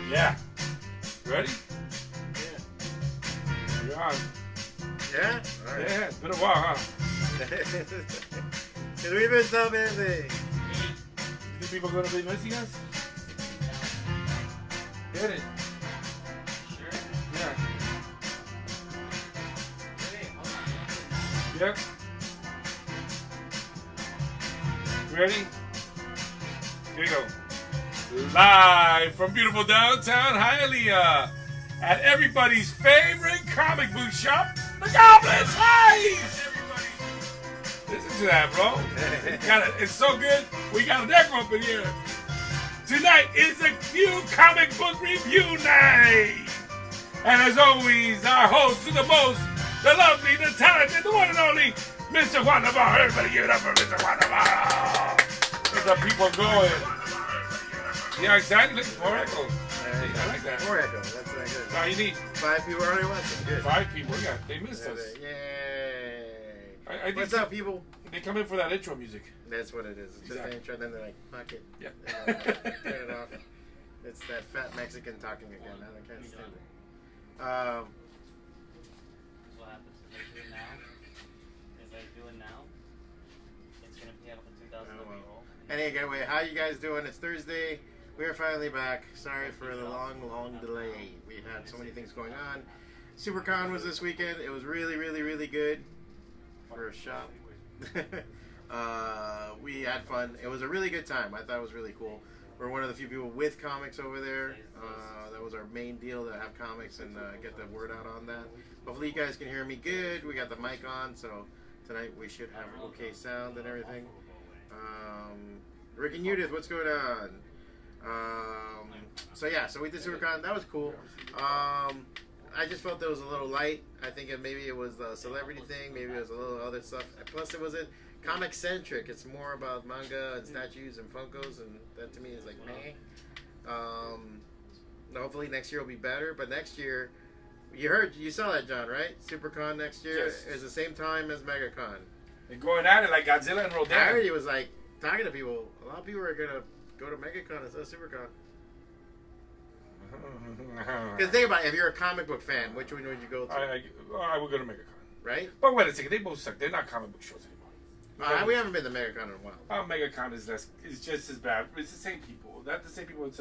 Yeah. Ready? Yeah. You're on. Yeah? All right. Yeah, it's been a while, huh? Because we've been so busy. You think people are going to be missing us? Get it. Sure. Yeah. Wait, hold on. Yep. Ready? Here we go. Live from beautiful downtown Hialeah at everybody's favorite comic book shop, the Goblins Heist! Listen to that, bro. It's so good. We got a deck up in here. Tonight is a new comic book review night. And as always, our host to the most, the lovely, the talented, the one and only, Mr. Juan Navarro. Everybody give it up for Mr. Juan Navarro. Get the people going. Yeah, exactly. Look, more echo. I like that. More echo. That's not good. That's all you need. 5 people already watching. Good. 5 people. Yeah, they missed us. Yay. I think What's up, people? They come in for that intro music. That's what it is. It's just Exactly. an intro, then they're like, fuck it. Yeah. Turn it off. It's that fat Mexican talking again. I can't stand it. What happens if I do it now? If I do it now, it's gonna pay out for 2,000 Oh, well. roll. Anyway, how you guys doing? It's Thursday. We're finally back. Sorry for the long delay. We had so many things going on. SuperCon was this weekend. It was really good for a shop. We had fun. It was a really good time. I thought it was really cool. We're one of the few people with comics over there. That was our main deal, to have comics and get the word out on that. Hopefully you guys can hear me good. We got the mic on, so tonight we should have okay sound and everything. Rick and Judith, what's going on? So we did SuperCon. That was cool. I just felt it was a little light. I think maybe it was the celebrity thing. Maybe it was a little other stuff. Plus, it wasn't comic centric. It's more about manga and statues and Funkos, and that to me is like meh. Hopefully next year will be better. But next year, you saw that, John, right? SuperCon next year is the same time as MegaCon. They're going at it like Godzilla and Rodan. I heard he was like talking to people. A lot of people are gonna go to MegaCon instead of SuperCon. Because think about it, if you're a comic book fan, which one would you go to? I would go to MegaCon. Right? But wait a second, they both suck. They're not comic book shows anymore. We haven't been to MegaCon in a while. MegaCon is just as bad. It's the same people. Not the same people. It's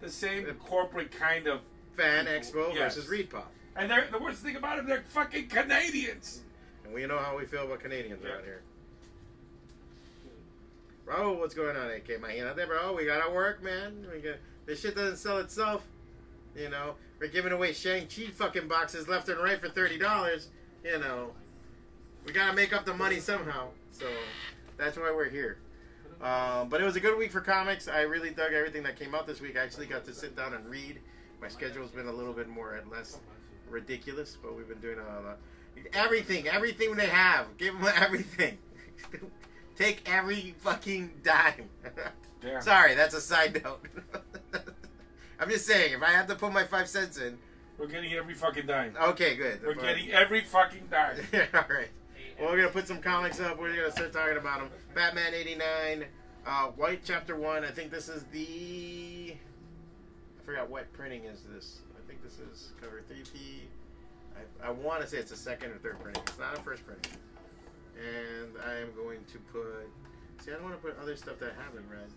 the same corporate kind of Fan people. Expo versus Reed Pop. And the worst thing about them, they're fucking Canadians. And we know how we feel about Canadians around here. Bro, what's going on, AK? My hand out there, bro. We gotta work, man. This shit doesn't sell itself. You know, we're giving away Shang-Chi fucking boxes left and right for $30. You know, we gotta make up the money somehow. So that's why we're here. But it was a good week for comics. I really dug everything that came out this week. I actually got to sit down and read. My schedule's been a little bit more and less ridiculous, but we've been doing everything they have. Give them everything. Take every fucking dime. Yeah. Sorry, that's a side note. I'm just saying, if I had to put my 5 cents in. We're getting every fucking dime. Okay, good. We're getting every fucking dime. All right. Well, we're going to put some comics up. We're going to start talking about them. Batman 89, White Chapter 1. I think this is I forgot what printing is this. I think this is cover 3P. I want to say it's a second or third printing. It's not a first printing. And I am going to put... See, I don't want to put other stuff that I haven't read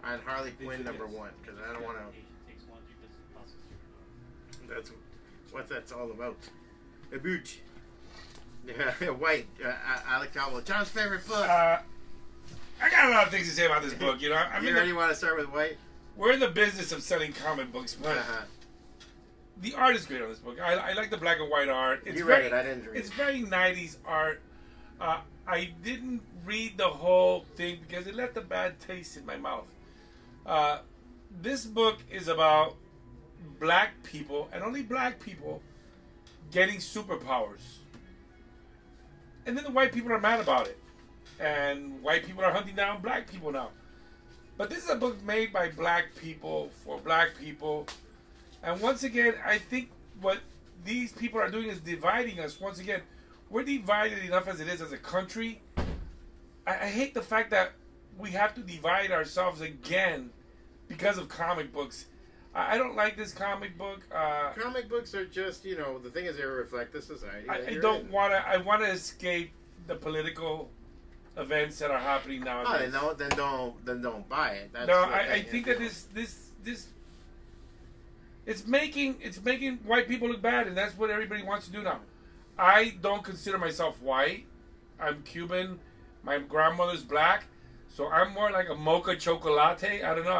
on Harley Quinn #1, because I don't want to... That's what that's all about. A boot. Yeah, White. Alec Cowell. John's favorite book. I got a lot of things to say about this book. You know, you already want to start with White? We're in the business of selling comic books, but the art is great on this book. I like the black and white art. You read it. I didn't read it. It's very 90s art. I didn't read the whole thing because it left a bad taste in my mouth. This book is about black people, and only black people, getting superpowers. And then the white people are mad about it. And white people are hunting down black people now. But this is a book made by black people, for black people. And once again, I think what these people are doing is dividing us. Once again, we're divided enough as it is as a country. I hate the fact that we have to divide ourselves again because of comic books. I don't like this comic book. Comic books are just, the thing is they reflect the society. I that you're don't in. want to. I want to escape the political events that are happening nowadays. Oh, then don't buy it. That's No, the I thing. think that this it's making white people look bad, and that's what everybody wants to do now. I don't consider myself white. I'm Cuban. My grandmother's black, so I'm more like a mocha chocolate. I don't know.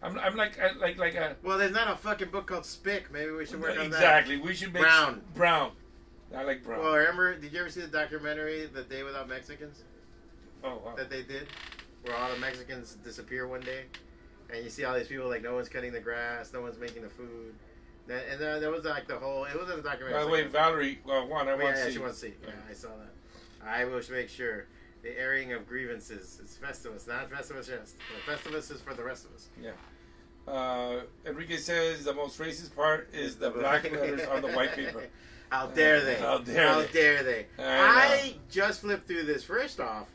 I'm like a. Well, there's not a fucking book called Spick. Maybe we should work on that. Exactly. We should make brown. I like brown. Well, remember? Did you ever see the documentary "The Day Without Mexicans" Oh wow. that they did, where all the Mexicans disappear one day, and you see all these people like no one's cutting the grass, no one's making the food, and that was like the whole. It wasn't a documentary. By the way, Valerie, I want to see. She wants to see. Yeah, I saw that. I will make sure. The airing of grievances. It's Festivus, not Festivus just. The Festivus is for the rest of us. Yeah. Enrique says the most racist part is the black letters on the white paper. How dare they? How dare they? I just flipped through this. First off,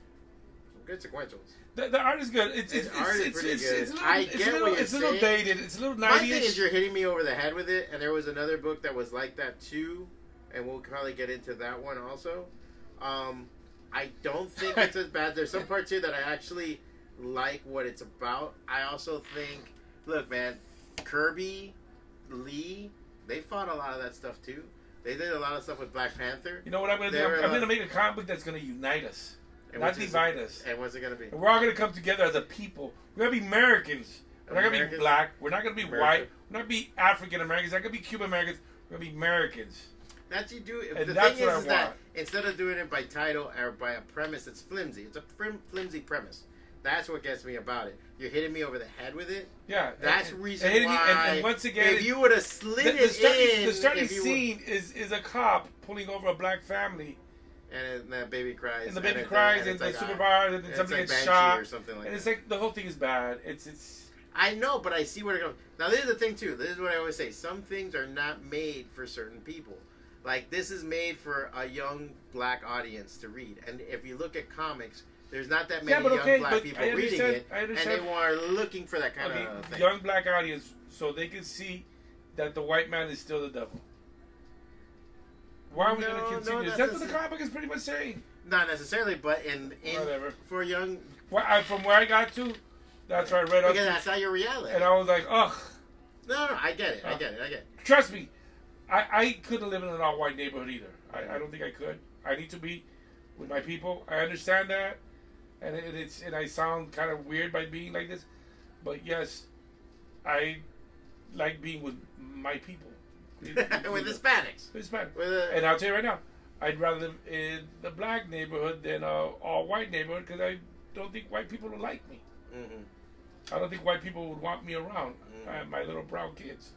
good sequentials. The art is good. It's pretty good. It's a little dated. It's a little 90s. My thing is you're hitting me over the head with it, and there was another book that was like that too, and we'll probably get into that one also. I don't think it's as bad. There's some parts here that I actually like what it's about. I also think, look, man, Kirby, Lee, they fought a lot of that stuff too. They did a lot of stuff with Black Panther. You know what I'm going to do? I'm going to make a comic book that's going to unite us, not divide us. And what's it going to be? And we're all going to come together as a people. We're going to be Americans. We're not going to be black. We're not going to be white. We're not going to be African Americans. We're not going to be Cuban Americans. We're going to be Americans. That you do. And the that's thing what is I that want. instead of doing it by title or by a premise, it's flimsy. It's a flimsy premise. That's what gets me about it. You're hitting me over the head with it. Yeah, That's the reason why. And once again, if you would have slid the starting scene is a cop pulling over a black family, and the baby cries, and the baby cries, and the supervisor, and then somebody gets shot, or something like and that. it's like the whole thing is bad. It's. I know, but I see where it goes. Now, this is the thing too. This is what I always say. Some things are not made for certain people. Like, this is made for a young black audience to read. And if you look at comics, there's not that many young black people reading it. And they are looking for that kind of thing. Young black audience, so they can see that the white man is still the devil. Why are we going to continue? That's what the comic is pretty much saying. Not necessarily, but in whatever. For young... From where I got to, that's where I read up. Because that's not your reality. And I was like, ugh. No, I get it. I get it. Trust me. I couldn't live in an all-white neighborhood either. I don't think I could. I need to be with my people. I understand that, and I sound kind of weird by being like this, but yes, I like being with my people. with Hispanics. And I'll tell you right now, I'd rather live in the black neighborhood than a all-white neighborhood because I don't think white people would like me. Mm-hmm. I don't think white people would want me around. My little brown kids.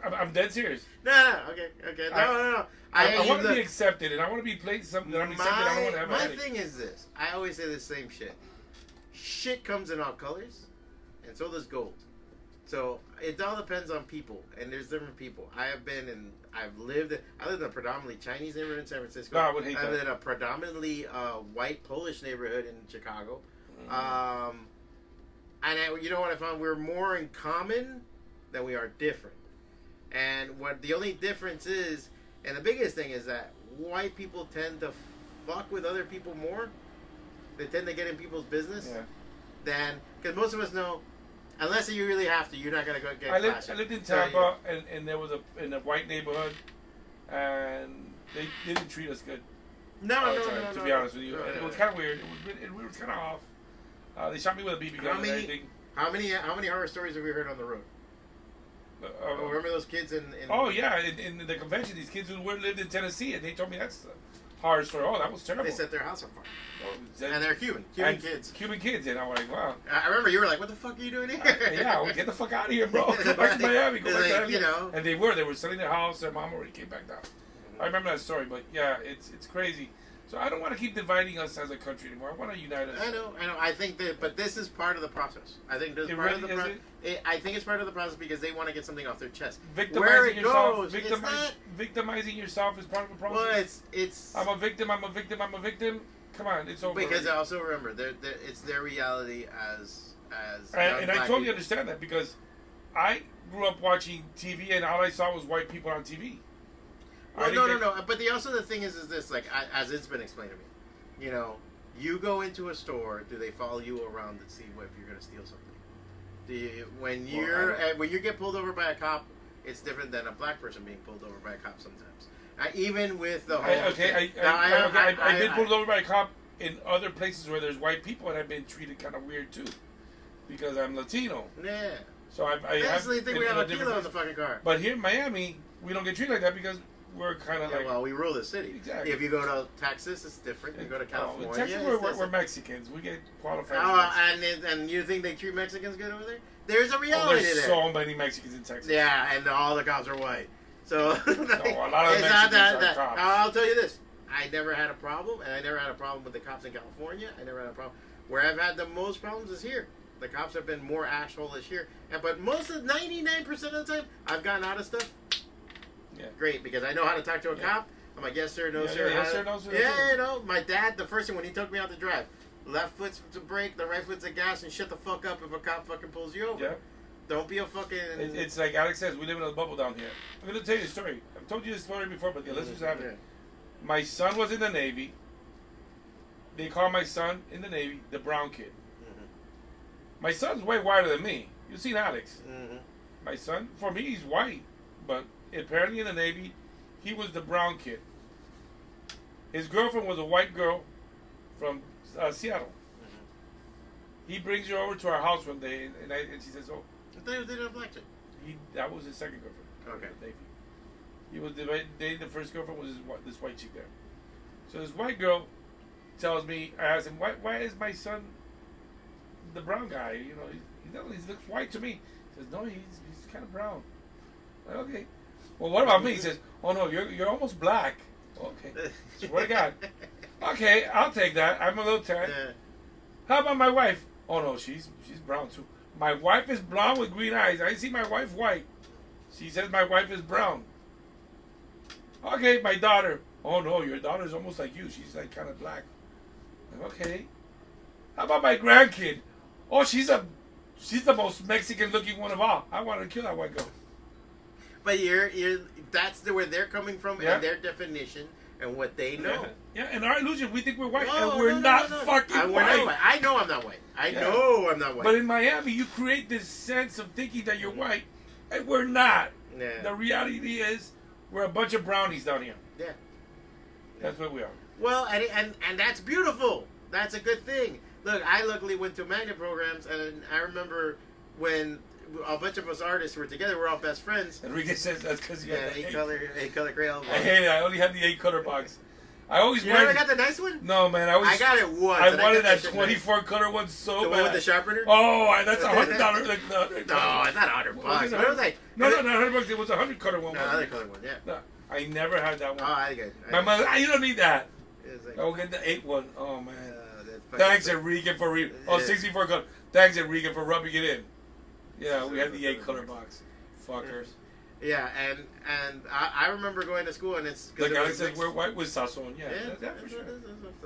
I'm dead serious. No, okay. No. I want to be accepted, and I want to be placed something that I'm accepted. I don't want to have my thing is this. I always say the same shit. Shit comes in all colors, and so does gold. So it all depends on people, and there's different people. I lived in a predominantly Chinese neighborhood in San Francisco. No, I would hate that. I lived in a predominantly white Polish neighborhood in Chicago. And you know what I found? We're more in common than we are different. And what the only difference is, and the biggest thing is that white people tend to fuck with other people more. They tend to get in people's business. Yeah. Because most of us know, unless you really have to, you're not gonna go get. I lived in Tampa, and there was in a white neighborhood, and they didn't treat us good. No. To be honest with you, and it was kind of weird. It was kind of off. They shot me with a BB gun and everything. How many horror stories have we heard on the road? Remember those kids in Oh yeah, in the convention, these kids who lived in Tennessee, and they told me that's a horror story. Oh, that was terrible. They set their house on fire. Oh, and they're Cuban kids, and I'm like, wow. I remember you were like, "What the fuck are you doing here?" Get the fuck out of here, bro. Go back to Miami. Go back to Miami. You know. And they were selling their house. Their mom already came back down. I remember that story, but yeah, it's crazy. So I don't want to keep dividing us as a country anymore. I want to unite us. I know. I think that, but this is part of the process. I think this is part of the process. I think it's part of the process because they want to get something off their chest. Victimizing yourself is part of the process. Well, it's. I'm a victim. Come on, it's over. Because I also remember, it's their reality as. And I totally understand that because I grew up watching TV, and all I saw was white people on TV. Well, no. But the thing is this, like, as it's been explained to me, you know, you go into a store, do they follow you around to see if you're going to steal something? When you get pulled over by a cop, it's different than a black person being pulled over by a cop sometimes. Even with the whole I've been pulled over by a cop in other places where there's white people, and I've been treated kind of weird too, because I'm Latino. Yeah. So I think we have a kilo in the fucking car. But here in Miami, we don't get treated like that because we're kind of like... Well, we rule the city. Exactly. If you go to Texas, it's different. You go to California, in Texas, we're Mexicans. We get qualified. And you think they treat Mexicans good over there? There's a reality there's there. So many Mexicans in Texas. Yeah, and all the cops are white. So a lot of Mexicans are cops. I'll tell you this. I never had a problem, and I never had a problem with the cops in California. I never had a problem. Where I've had the most problems is here. The cops have been more asshole-ish here. But most of 99% of the time, I've gotten out of stuff. Yeah. Great, because I know how to talk to a cop. I'm like, yes, sir, no, sir. Yes, sir, no, sir. Yeah, you know, my dad, the first thing when he took me out to drive, left foot's to brake, the right foot's to gas, and shut the fuck up if a cop fucking pulls you over. Yeah. Don't be a fucking... It's like Alex says, we live in a bubble down here. I'm going to tell you a story. I've told you this story before, but the listeners haven't. Yeah. My son was in the Navy. They call my son in the Navy the brown kid. Mm-hmm. My son's way whiter than me. You've seen Alex. Mm-hmm. My son, for me, he's white. But apparently in the Navy, he was the brown kid. His girlfriend was a white girl from Seattle. Mm-hmm. He brings her over to our house one day, and she says, "Oh, I thought he was dating a black chick." That was his second girlfriend. Okay. Navy. He was dating the first girlfriend was this white chick there. So this white girl tells me, I asked him, why is my son the brown guy? You know, he looks white to me. He says, no, he's kind of brown. I'm like, okay. Well, what about me? He says, oh no, you're almost black. Okay. Swear to God. Okay, I'll take that. I'm a little tan. Yeah. How about my wife? Oh no, she's brown too. My wife is blonde with green eyes. I see my wife white. She says my wife is brown. Okay, my daughter. Oh no, your daughter's almost like you. She's like kind of black. Okay. How about my grandkid? Oh, she's the most Mexican looking one of all. I want to kill that white girl. But that's where they're coming from and their definition and what they know. Yeah, and our illusion, we think we're white, and we're not fucking white. I know I'm not white. I know I'm not white. But in Miami, you create this sense of thinking that you're white, and we're not. Yeah. The reality is, we're a bunch of brownies down here. Yeah. That's what we are. Well, and that's beautiful. That's a good thing. Look, I luckily went to magnet programs, and I remember when a bunch of us artists were together. We're all best friends. Enrique says that's because you had eight color Grail. I hate it. I only had the 8-color box. I always never got the nice one? No, man. I got it once. I wanted that 24-color one so bad. The one with the sharpener? Oh, that's $100. No, it's not $100. What was it? No, not $100. It was a 100-color one. No, another color one. Yeah. No, I never had that one. Oh, I get. My mother, you don't need that. Like, I'll get the 8 one. Oh man. Thanks, Enrique, for 64 color. Thanks, Enrique, for rubbing it in. Yeah, we had the 8-color box. Fuckers. Yeah, and I remember going to school, and it's... Like Alex said, we're white with sazon. Yeah, that's for sure.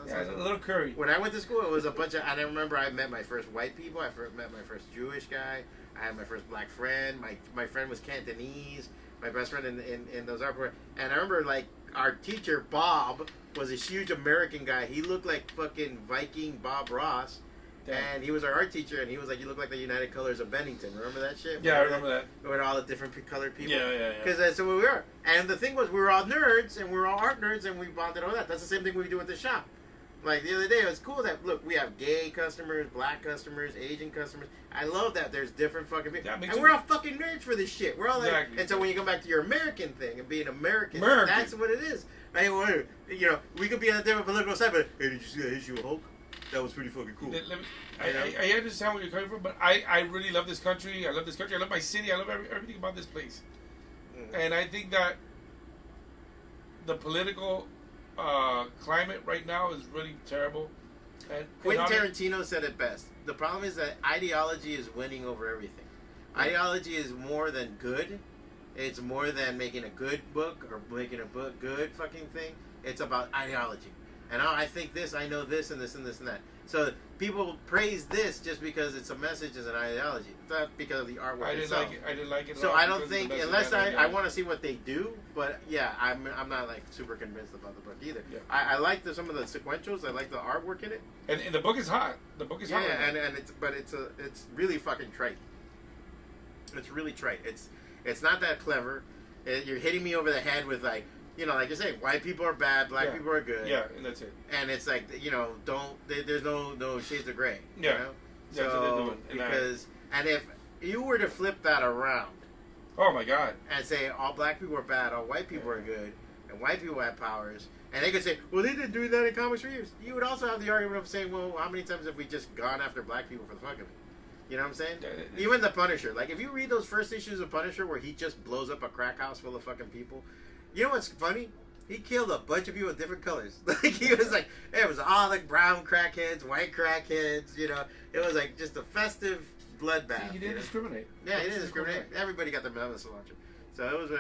Yeah, a little curry. When I went to school, it was a bunch of... I remember I met my first white people. I met my first Jewish guy. I had my first black friend. My friend was Cantonese. My best friend in those art programs. And I remember, like, our teacher, Bob, was a huge American guy. He looked like fucking Viking Bob Ross. And he was our art teacher, and he was like, "You look like the United Colors of Bennington." Remember that shit? Yeah, I remember that. With all the different colored people. Yeah. Because that's what we were. And the thing was, we were all nerds, and we were all art nerds, and we bonded over that. That's the same thing we do with the shop. Like the other day, it was cool that, look, we have gay customers, black customers, Asian customers. I love that there's different fucking people. And we're all fucking nerds for this shit. We're all like, and so when you come back to your American thing and being American, that's what it is. Right? You know, we could be on a different political side, but hey, did you see that issue of Hulk? That was pretty fucking cool. I understand where you're coming from, but I really love this country. I love this country. I love my city. I love everything about this place. And I think that the political climate right now is really terrible. And Quentin Tarantino said it best. The problem is that ideology is winning over everything. Ideology is more than good. It's more than making a good book or making a book good fucking thing. It's about ideology. And I think this, I know this, and this, and this, and that. So people praise this just because it's a message as an ideology, not because of the artwork I didn't itself. like it. I didn't like it. At So all I don't because of think, the message unless that I want to see what they do, but yeah, I'm not like super convinced about the book either. Yeah. I like some of the sequentials. I like the artwork in it. And the book is hot. The book is hot. Yeah, right now. and it's really fucking trite. It's really trite. It's not that clever. You're hitting me over the head with like, you know, like you say, white people are bad, black people are good. Yeah, and that's it. And it's like, you know, there's no shades of gray. Yeah. You know? That's what they're doing. And if you were to flip that around Oh my God. and say all black people are bad, all white people are good, and white people have powers, and they could say, well, they've been doing that in comics for years. You would also have the argument of saying, well, how many times have we just gone after black people for the fuck of it? You know what I'm saying? Even the Punisher. Like, if you read those first issues of Punisher where he just blows up a crack house full of fucking people, you know what's funny? He killed a bunch of people with different colors. Like, he was like, it was all like brown crackheads, white crackheads, you know. It was like just a festive bloodbath. He didn't discriminate. Yeah, he didn't discriminate. Everybody got their melon cilantro. So it was,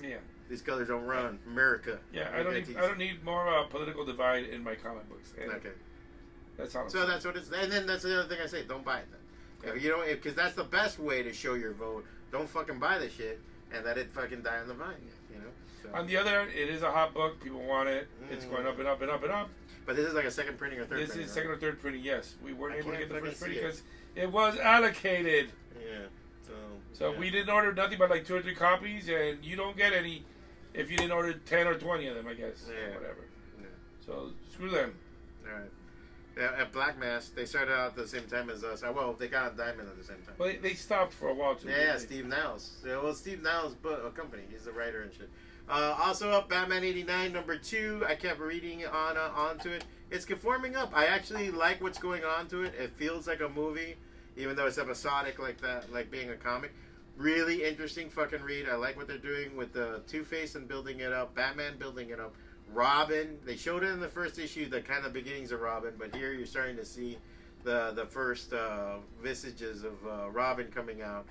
Yeah. these colors don't run. America. Yeah, I don't need more political divide in my comic books. And Okay. That's all. So that's what it's, and then that's the other thing I say, don't buy it then. If you don't, because that's the best way to show your vote. Don't fucking buy the shit and let it fucking die on the vine, you know? So. On the other hand, it is a hot book. People want it. It's going up and up and up and up. But this is like a second printing or third This printing. is second or third printing, yes. We weren't able to get the fucking first printing see it. because it was allocated. Yeah. So yeah. we didn't order nothing but like 2 or 3 copies, and you don't get any if you didn't order 10 or 20 of them, I guess. Yeah. Or whatever. Yeah. So screw them. All right. Yeah, at Black Mass, they started out at the same time as us. Well, they got on Diamond at the same time. Well, they stopped for a while too. Yeah, Steve Niles. Yeah, well, Steve Niles' company. He's the writer and shit. Also up, Batman '89 #2. I kept reading onto it. It's conforming up. I actually like what's going on to it. It feels like a movie, even though it's episodic like that, like being a comic. Really interesting fucking read. I like what they're doing with the Two-Face and building it up. Batman building it up. Robin. They showed it in the first issue, the kind of beginnings of Robin, but here you're starting to see the first visages of Robin coming out.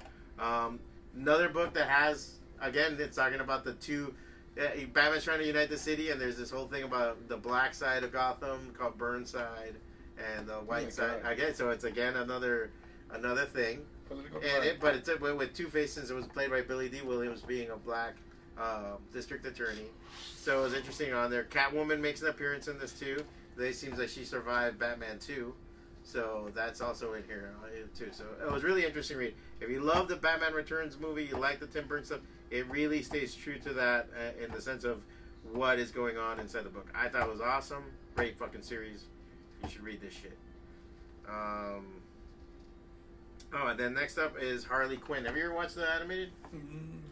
Another book that has, again, it's talking about the two. Batman's trying to unite the city, and there's this whole thing about the black side of Gotham called Burnside, and the white side. Again, so it's again another thing. But it's with Two-Face, since it was played by Billy D. Williams, being a black district attorney. So it was interesting on there. Catwoman makes an appearance in this too. It seems like she survived Batman 2. So that's also in here too. So it was really interesting read. If you love the Batman Returns movie, you like the Tim Burton stuff, it really stays true to that in the sense of what is going on inside the book. I thought it was awesome. Great fucking series. You should read this shit. Oh, and then next up is Harley Quinn. Have you ever watched the animated?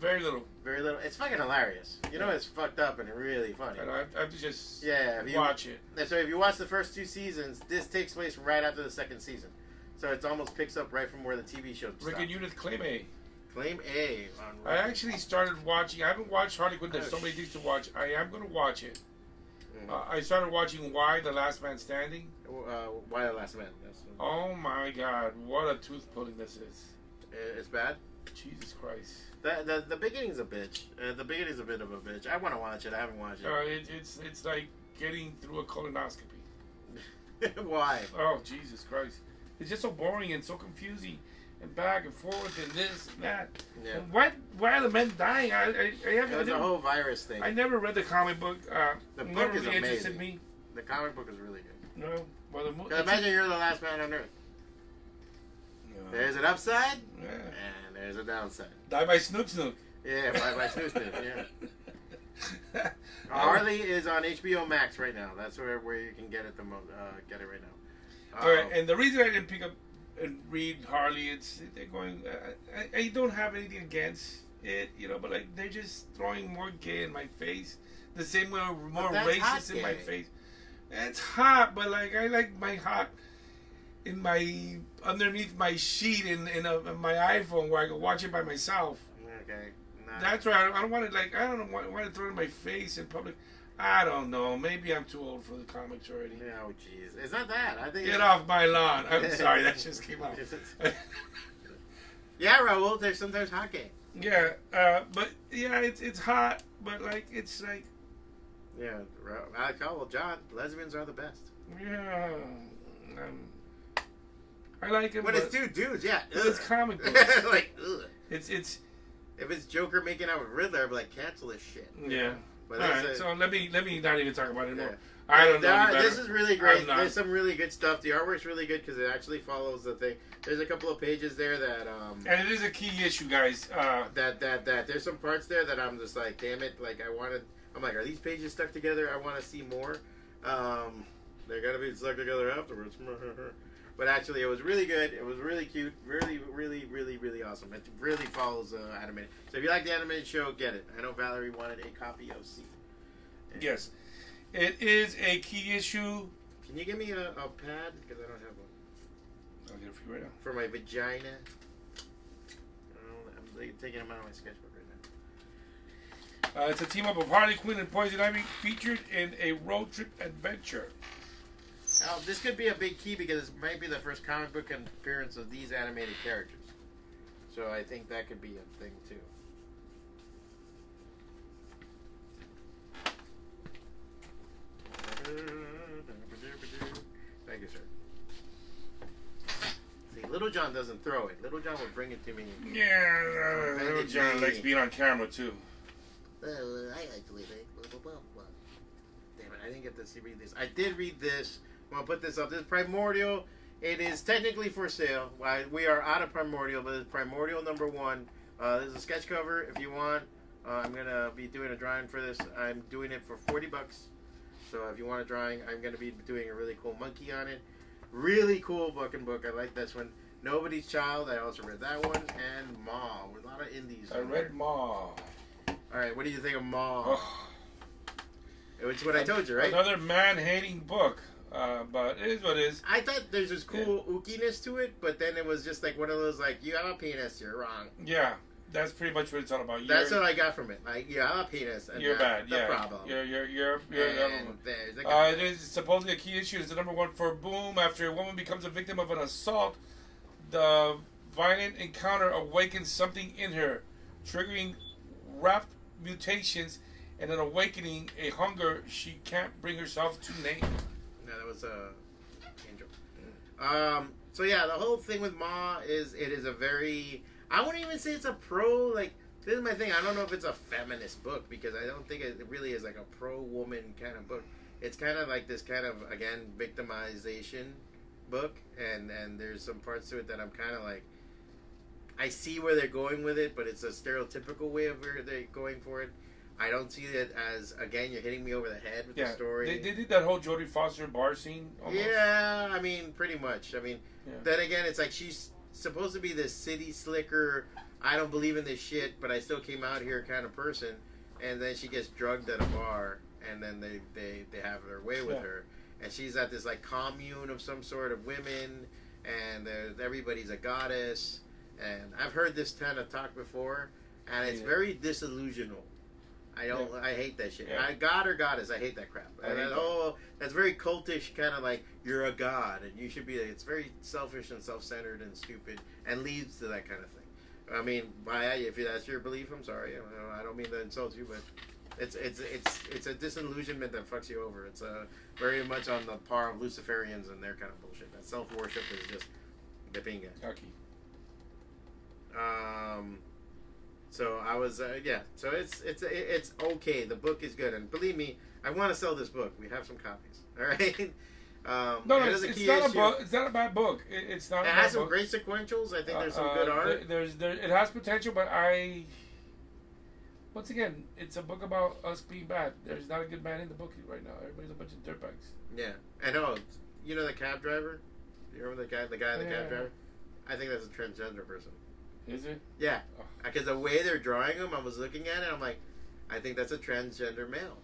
Very little. Very little. It's fucking hilarious. You know, it's fucked up and really funny. I have to just watch it. And so if you watch the first 2 seasons, this takes place right after the second season. So it almost picks up right from where the TV show stopped. Rick and Unit Claim A. Claim A. I actually started watching. I haven't watched Harley Quinn. There's so many things to watch. I am going to watch it. I started watching Why the Last Man Standing. Why the Last Man? Oh my God! What a tooth pulling this is. It's bad. Jesus Christ. The beginning's a bitch. The beginning's a bit of a bitch. I want to watch it. I haven't watched it. It's like getting through a colonoscopy. Why? Oh Jesus Christ! It's just so boring and so confusing, and back and forth and this and that. Yeah. And why are the men dying? It's a whole virus thing. I never read the comic book. The book never is really interested amazing. me. The comic book is really good. No. Well, imagine you're the last man on Earth. No. There's an upside, yeah. And there's a downside. Die by Snoop Snoop. Yeah, by Snoop Snoop, yeah. Harley is on HBO Max right now. That's where you can get it get it right now. All right, and the reason I didn't pick up and read Harley, they're going. I don't have anything against it, you know, but like they're just throwing more gay in my face, the same way more racist in my face. It's hot, but like I like my hot in my underneath my sheet in my iPhone where I can watch it by myself. Okay. Nah. That's right. I don't want to I don't want to throw it in my face in public. I don't know. Maybe I'm too old for the comics already. Yeah, oh jeez, it's not that. I think get off my lawn. I'm sorry, that just came out. Yeah, Raul, there's sometimes hot gay. Yeah, but yeah, it's hot, but like it's like. Yeah, well, John, lesbians are the best. Yeah, I like him, When it's two dudes, yeah. but it's comic books. Like, ugh. It's If it's Joker making out with Riddler, I'd be like, cancel this shit. yeah. But All that's right, a- so let me not even talk about it anymore. Yeah. I don't know. any better. This is really great. I'm not. There's some really good stuff. The artwork's really good because it actually follows the thing. There's a couple of pages there that And it is a key issue, guys. that there's some parts there that I'm just like, damn it, like I'm like, are these pages stuck together? I want to see more. They gotta be stuck together afterwards. But actually, it was really good. It was really cute. Really, really, really, really awesome. It really follows animated. So if you like the animated show, get it. I know Valerie wanted a copy of C. Yes. It is a key issue. Can you give me a pad? Because I don't have one. I'll get it for you right now. For my vagina. I'm like, taking them out of my sketchbook right now. It's a team up of Harley Quinn and Poison Ivy featured in a road trip adventure. Now, this could be a big key because it might be the first comic book appearance of these animated characters. So I think that could be a thing too. Thank you, sir. See, Little John doesn't throw it. Little John will bring it to me. Yeah, Little John likes being on camera too. I actually think. Damn it, I didn't get to read this. I did read this. I'm going to put this up. This is Primordial. It is technically for sale. We are out of Primordial, but it's Primordial #1. This is a sketch cover if you want. I'm going to be doing a drawing for this. I'm doing it for $40. So if you want a drawing, I'm going to be doing a really cool monkey on it. Really cool fucking book. I like this one. Nobody's Child. I also read that one. And Ma. With a lot of indies. I read Ma. All right, what do you think of Ma? Oh. It's what I told you, right? Another man-hating book. But it is what it is. I thought there's this cool ookiness to it, but then it was just like one of those, like, you have a penis, you're wrong. Yeah, that's pretty much what it's all about. That's what I got from it. Like, you have a penis, and you're that's bad. the Yeah, problem. You're And there's a guy. it is supposedly a key issue. It's the #1 for Boom. After a woman becomes a victim of an assault, the violent encounter awakens something in her, triggering rapt mutations and an awakening, a hunger she can't bring herself to name. No, that was Angel. So yeah, the whole thing with Ma is it is a very, I wouldn't even say it's a pro, like, this is my thing, I don't know if it's a feminist book because I don't think it really is like a pro-woman kind of book. It's kind of like this kind of, again, victimization book, and there's some parts to it that I'm kind of like, I see where they're going with it, but it's a stereotypical way of where they're going for it. I don't see it as, again, you're hitting me over the head with the story. They did that whole Jodie Foster bar scene almost. Yeah, I mean, pretty much. I mean, Yeah. then again, it's like she's supposed to be this city slicker, I don't believe in this shit, but I still came out here kind of person. And then she gets drugged at a bar, and then they have their way with her. And she's at this, like, commune of some sort of women, and everybody's a goddess. And I've heard this kind of talk before, and it's very disillusional. I hate that shit. Yeah. God or goddess, I hate that crap. That's very cultish, kind of like you're a god and you should be. It's very selfish and self-centered and stupid, and leads to that kind of thing. I mean, if that's your belief, I'm sorry. I don't mean to insult you, but it's a disillusionment that fucks you over. It's very much on the par of Luciferians and their kind of bullshit. That self-worship is just the pinga. Cocky. So I was, So it's okay. The book is good, and believe me, I want to sell this book. We have some copies. All right. No, it's not a book. It's not a bad book. It's not. It has some great sequentials. I think there's some good art. It has potential, but once again, it's a book about us being bad. There's not a good man in the book right now. Everybody's a bunch of dirtbags. Yeah, I know. You know the cab driver? You remember the guy in the cab driver? I think that's a transgender person. Is it? Yeah, because the way they're drawing him, I was looking at it, I'm like, I think that's a transgender male.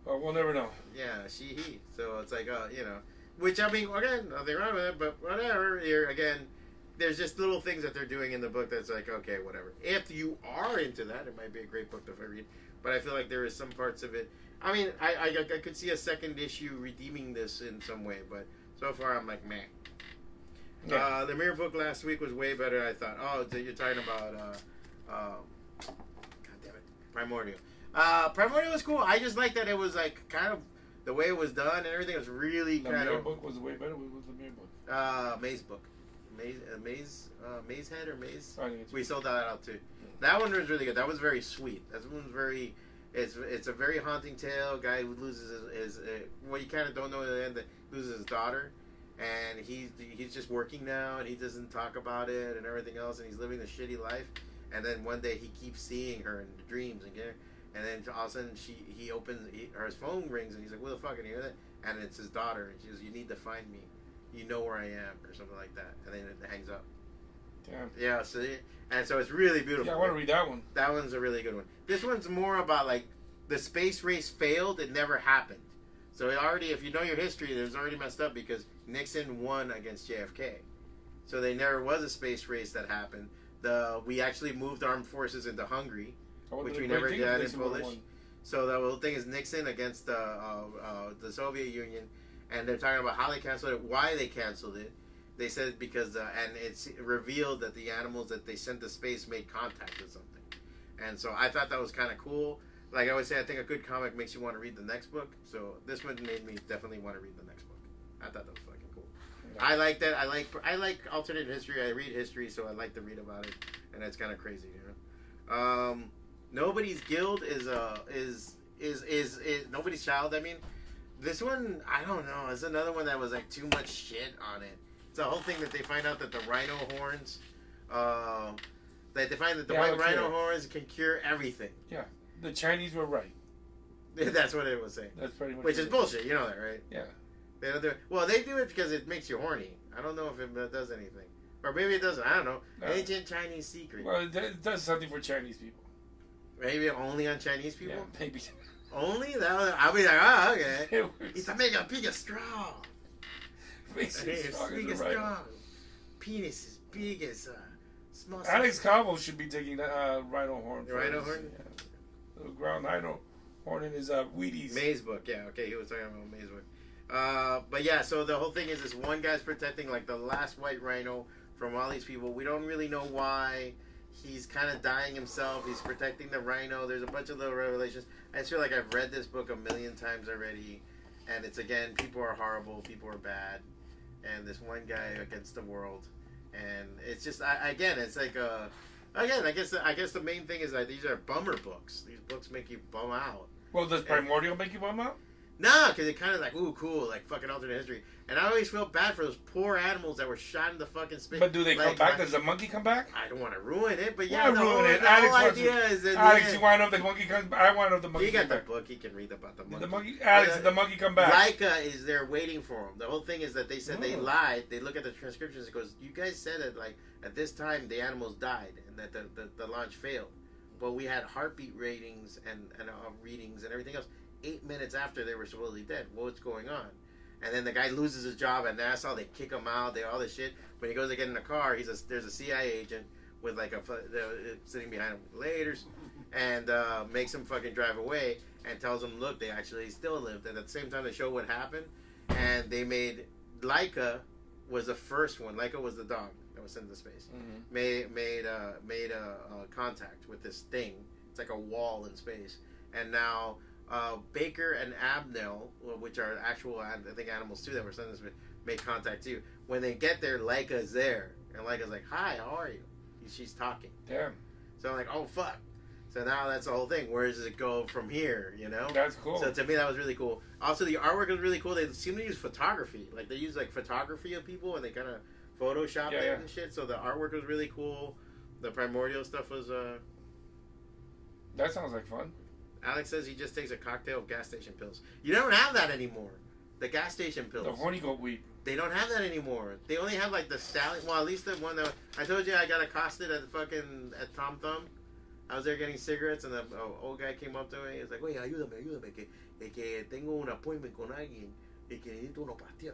Oh, we'll never know. Yeah, she, he. So it's like, which, I mean, again, nothing wrong with it, but whatever. Again, there's just little things that they're doing in the book that's like, okay, whatever. If you are into that, it might be a great book to read. But I feel like there is some parts of it. I mean, I could see a second issue redeeming this in some way, but so far I'm like, meh. Yeah. The Mirror book last week was way better, I thought. Oh, you're talking about, God damn it, Primordial. Primordial was cool. I just like that it was like kind of the way it was done and everything was really kind of. The Mirror book was way better. What was the Mirror book? May's book. Maze Head or Maze. I think it's We sold that out too. That one was really good. That was very sweet. That one's very. It's a very haunting tale. Guy who loses his well, you kind of don't know at the end that loses his daughter, and he's just working now, and he doesn't talk about it and everything else, and he's living a shitty life. And then one day he keeps seeing her in dreams again, and then all of a sudden he opens her phone rings, and he's like, "What the fuck?" And you hear that, and it's his daughter, and she goes, "You need to find me. You know where I am," or something like that, and then it hangs up. Damn. Yeah, so it's really beautiful. Yeah, I want to read that one. That one's a really good one. This one's more about like the space race failed; it never happened. So it already, if you know your history, it was already messed up because Nixon won against JFK. So there never was a space race that happened. We actually moved armed forces into Hungary, which we never did in Polish. So the whole thing is Nixon against the Soviet Union, and they're talking about how they canceled it, why they canceled it. They said because, and it's revealed that the animals that they sent to space made contact with something. And so I thought that was kind of cool. Like I always say, I think a good comic makes you want to read the next book. So this one made me definitely want to read the next book. I thought that was fucking cool. Yeah. I like that. I like alternate history. I read history, so I like to read about it, and it's kind of crazy, you know. Nobody's Guild is Nobody's Child. I mean, this one I don't know. It's another one that was like too much shit on it. It's a whole thing that they find out that the rhino horns, that they find that the white rhino horns can cure everything. Yeah, the Chinese were right. That's what it was saying. That's pretty much. Which is bullshit. You know that, right? Yeah. They don't do it. Well, they do it because it makes you horny. I don't know if it does anything, or maybe it doesn't. I don't know. No. Ancient Chinese secret. Well, it does something for Chinese people. Maybe only on Chinese people. Yeah, maybe. Only that. I'll be like, oh, okay. It works. It's to make a bigger straw. Makes it It's strong as big a as rhino. strong. Penis is big as small. Alex Cabo should be taking the rhino horn. The rhino horn? Yeah. The ground rhino horn in his Wheaties. Maze book, yeah, okay, he was talking about Maze book. But yeah, so the whole thing is this one guy's protecting like the last white rhino from all these people. We don't really know why. He's kind of dying himself. He's protecting the rhino. There's a bunch of little revelations. I just feel like I've read this book a million times already. And it's, again, people are horrible. People are bad. And this one guy against the world. And it's just, again, it's like again, I guess the main thing is that these are bummer books. These books make you bum out. Well, does Primordial make you bum out? Nah, because it kind of like, ooh, cool, like fucking alternate history. And I always felt bad for those poor animals that were shot in the fucking space. But do they come back? Does the monkey come back? I don't want to ruin it, but Why yeah, ruin it? the Alex whole wants idea to- is that Alex, you want to know if the monkey comes back? I want to know if the monkey he got comes the back. book. He can read about the monkey. The monkey, Alex, did the monkey come back? Laika is there waiting for him. The whole thing is that they said they lied. They look at the transcriptions. It goes, you guys said that like at this time the animals died and that the launch failed, but we had heartbeat ratings and readings and everything else 8 minutes after they were supposedly dead. What's going on? And then the guy loses his job at NASA. They kick him out. They all this shit. When he goes to get in the car, there's a CIA agent with like sitting behind him later, and makes him fucking drive away and tells him, look, they actually still lived. And at the same time, they show what happened, and they made Laika was the first one. Laika was the dog that was sent into space. Mm-hmm. Made a contact with this thing. It's like a wall in space, and now. Baker and Abnell, which are actual, I think, animals too that were sent this, make contact too. When they get there, Laika's there, and Laika's like, "Hi, how are you?" She's talking. Damn. So I'm like, "Oh fuck!" So now that's the whole thing. Where does it go from here? You know? That's cool. So to me, that was really cool. Also, the artwork was really cool. They seem to use photography, like they use like photography of people, and they kind of Photoshop it and shit. So the artwork was really cool. The Primordial stuff was. That sounds like fun. Alex says he just takes a cocktail of gas station pills. You don't have that anymore. The gas station pills. The horny goat weed. They don't have that anymore. They only have like the stallion. Well, at least the one that I told you I got accosted at Tom Thumb. I was there getting cigarettes, and the old guy came up to me. He was like, "Oye, ayúdame, que tengo un appointment con alguien y que necesito una pastilla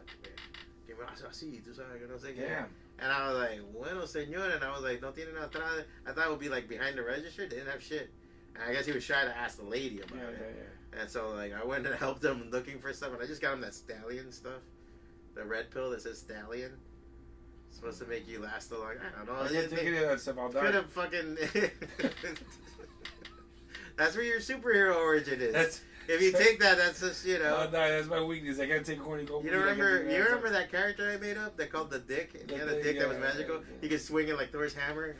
que me hace así, tú sabes que no sé qué." Yeah. And I was like, "Bueno, señor," and I was like, "No tienen atrás." I thought it would be like behind the register. They didn't have shit. And I guess he was shy to ask the lady about it. Yeah. And so, like, I went and helped him looking for stuff, and I just got him that stallion stuff. The red pill that says stallion. It's supposed to make you last a long... I don't know. I can't take any of that stuff. I'll die. Could have fucking... That's where your superhero origin is. If you take that, that's just, you know. Oh, no, that's my weakness. I can't take corny gold. You don't remember? You remember that character I made up? They called the Dick. And he had a dick that was magical. He could swing it like Thor's hammer.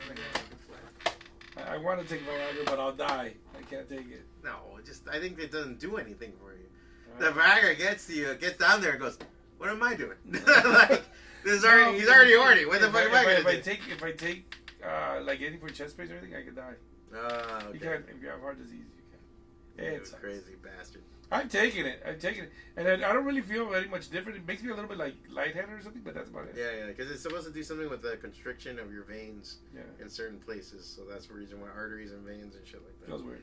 I want to take Viagra, but I'll die. I can't take it. No, I think it doesn't do anything for you. The Viagra gets to you, gets down there, and goes, "What am I doing?" Like he's already horny. What the fuck am I gonna do? If I take like anything for chest space or anything, I could die. Okay. You can't. If you have heart disease, you can. You It's crazy bastard. I'm taking it, and then I don't really feel very much different. It makes me a little bit like lightheaded or something, but that's about it. Yeah, because it's supposed to do something with the constriction of your veins Yeah. in certain places. So that's the reason why arteries and veins and shit like that. Feels weird.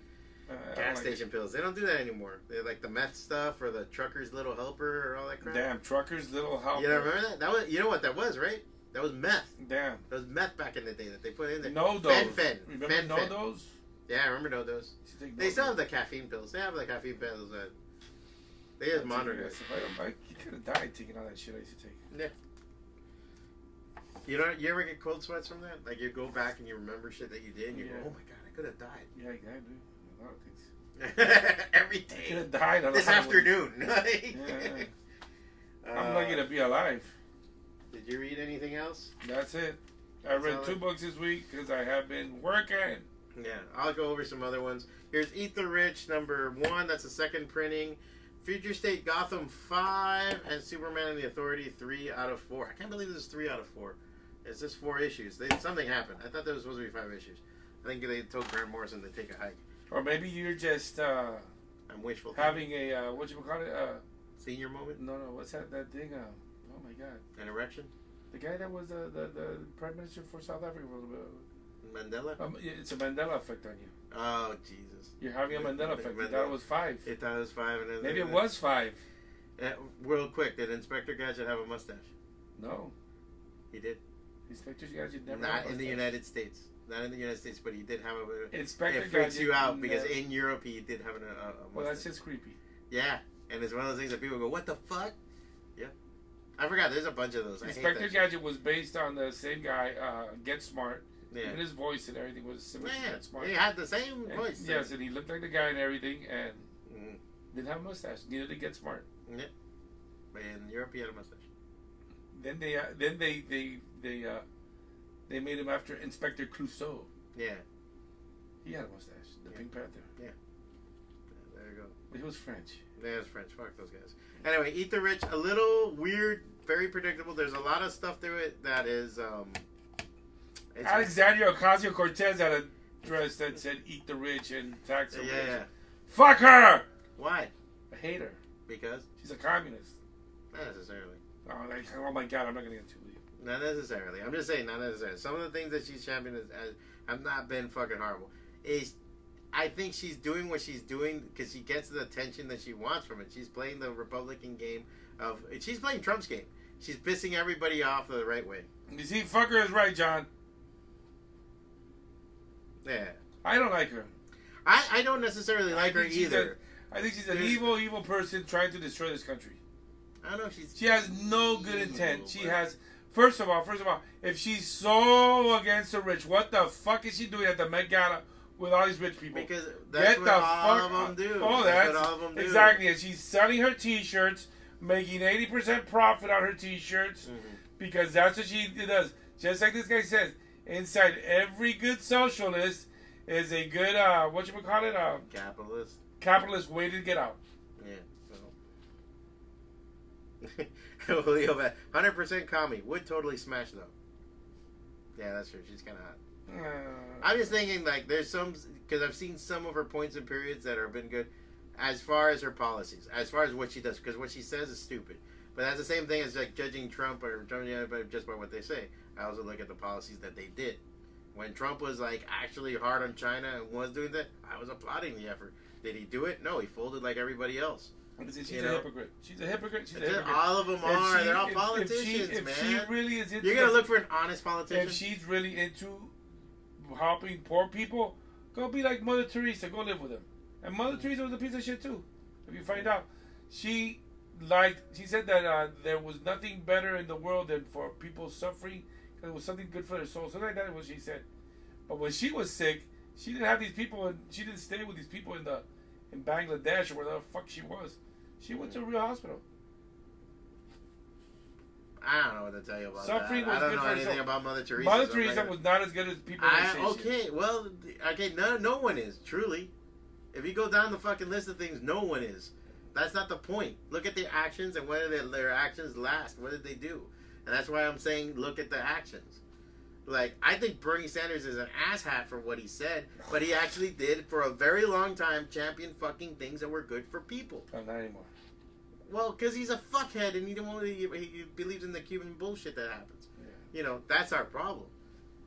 Gas station pills. They don't do that anymore. They're like the meth stuff or the trucker's little helper or all that crap. Damn, truckers, little helper. You don't remember that? That was, you know what that was, right? That was meth. Damn. That was meth back in the day that they put in there. No dose. Fen. Remember no dose? Yeah, I remember no dose. They still have the caffeine pills. They have the caffeine pills that they just monitor it. You could have died taking all that shit I used to take. Yeah. You ever get cold sweats from that? Like you go back and you remember shit that you did and you go, oh my god, I could have died. Yeah, I do. A lot of things. Every day. I could have died this afternoon. I'm lucky to be alive. Did you read anything else? That's it. I read 2 books this week because I have been working. Yeah, I'll go over some other ones. Here's Eat the Rich, #1. That's a second printing. Future State Gotham 5 and Superman and the Authority 3 out of 4. I can't believe this is 3 out of 4. It's just 4 issues. Something happened. I thought there was supposed to be 5 issues. I think they told Grant Morrison to take a hike. Or maybe you're just I'm wishful having a what you call it? Senior moment? No, what's that thing? Oh my god, an erection. The guy that was the prime minister for South Africa for a little bit. Mandela. It's a Mandela effect on you. Oh Jesus! You're having a Mandela effect. You thought it was 5. It thought it was 5, and then maybe it was 5. Real quick, did Inspector Gadget have a mustache? No, he did. Inspector Gadget never. Not in the United States. Not in the United States, but he did have a. Inspector It freaks Gadget you out because in Europe he did have a mustache. Well, that's just creepy. Yeah, and it's one of those things that people go, "What the fuck?" Yeah, I forgot. There's a bunch of those. Inspector Gadget was based on the same guy, Get Smart. Yeah. And his voice and everything was similar to Get Smart. He had the same voice. Yes, and he looked like the guy and everything, and didn't have a mustache. Neither did Get Smart. Yeah, but in Europe he had a mustache. Then they made him after Inspector Clouseau. Yeah. He had a mustache. The Pink Panther. Yeah. There you go. But he was French. Yeah, it's French. Fuck those guys. Anyway, Eat the Rich. A little weird, very predictable. There's a lot of stuff through it that is. Alexandria Ocasio-Cortez had a dress that said "Eat the Rich" and tax the rich. Yeah. Fuck her. Why? I hate her. Because? She's a communist. Not necessarily. Oh my god, I'm not gonna get into it with you. Not necessarily. I'm just saying, not necessarily. Some of the things that she's championed have not been fucking horrible. I think she's doing what she's doing because she gets the attention that she wants from it. She's playing the Republican game she's playing Trump's game. She's pissing everybody off the right way. You see, fuck her is right, John. Yeah. I don't like her. I don't necessarily like her either. I think she's an evil person trying to destroy this country. I don't know if she has no good intent. She has. First of all, if she's so against the rich, what the fuck is she doing at the Met Gala with all these rich people? Because that's what all of them do. Oh, that's what all of them do. Exactly. And she's selling her T-shirts, making 80% profit on her T-shirts, because that's what she does. Just like this guy says, inside every good socialist is a good capitalist way to get out. Yeah. Julio, 100% commie. Would totally smash though. Yeah, that's true. She's kind of hot. I'm just thinking like there's some because I've seen some of her points and periods that have been good, as far as her policies, as far as what she does, because what she says is stupid. But that's the same thing as like judging Trump or judging anybody just by what they say. I also look at the policies that they did. When Trump was like actually hard on China and was doing that, I was applauding the effort. Did he do it? No, he folded like everybody else. She's a hypocrite. She's a hypocrite. All of them are. They're all politicians, man. If she really is into... You're going to look for an honest politician? If she's really into helping poor people, go be like Mother Teresa. Go live with him. And Mother Teresa was a piece of shit, too. If you find out. She said that there was nothing better in the world than for people suffering, because it was something good for their soul. Something like that is what she said. But when she was sick, she didn't have these people, and she didn't stay with these people in in Bangladesh or where the fuck she was. She went to a real hospital. I don't know what to tell you about Suffering that. was I don't good know for anything herself. about Mother Teresa. Mother so Teresa like, was not as good as people say she is. Okay, no one is, truly. If you go down the fucking list of things, no one is. That's not the point. Look at their actions and whether their actions last. What did they do? And that's why I'm saying look at the actions. Like, I think Bernie Sanders is an asshat for what he said, but he actually did, for a very long time, champion fucking things that were good for people. Oh, not anymore. Well, because he's a fuckhead and he believes in the Cuban bullshit that happens. Yeah. You know, that's our problem.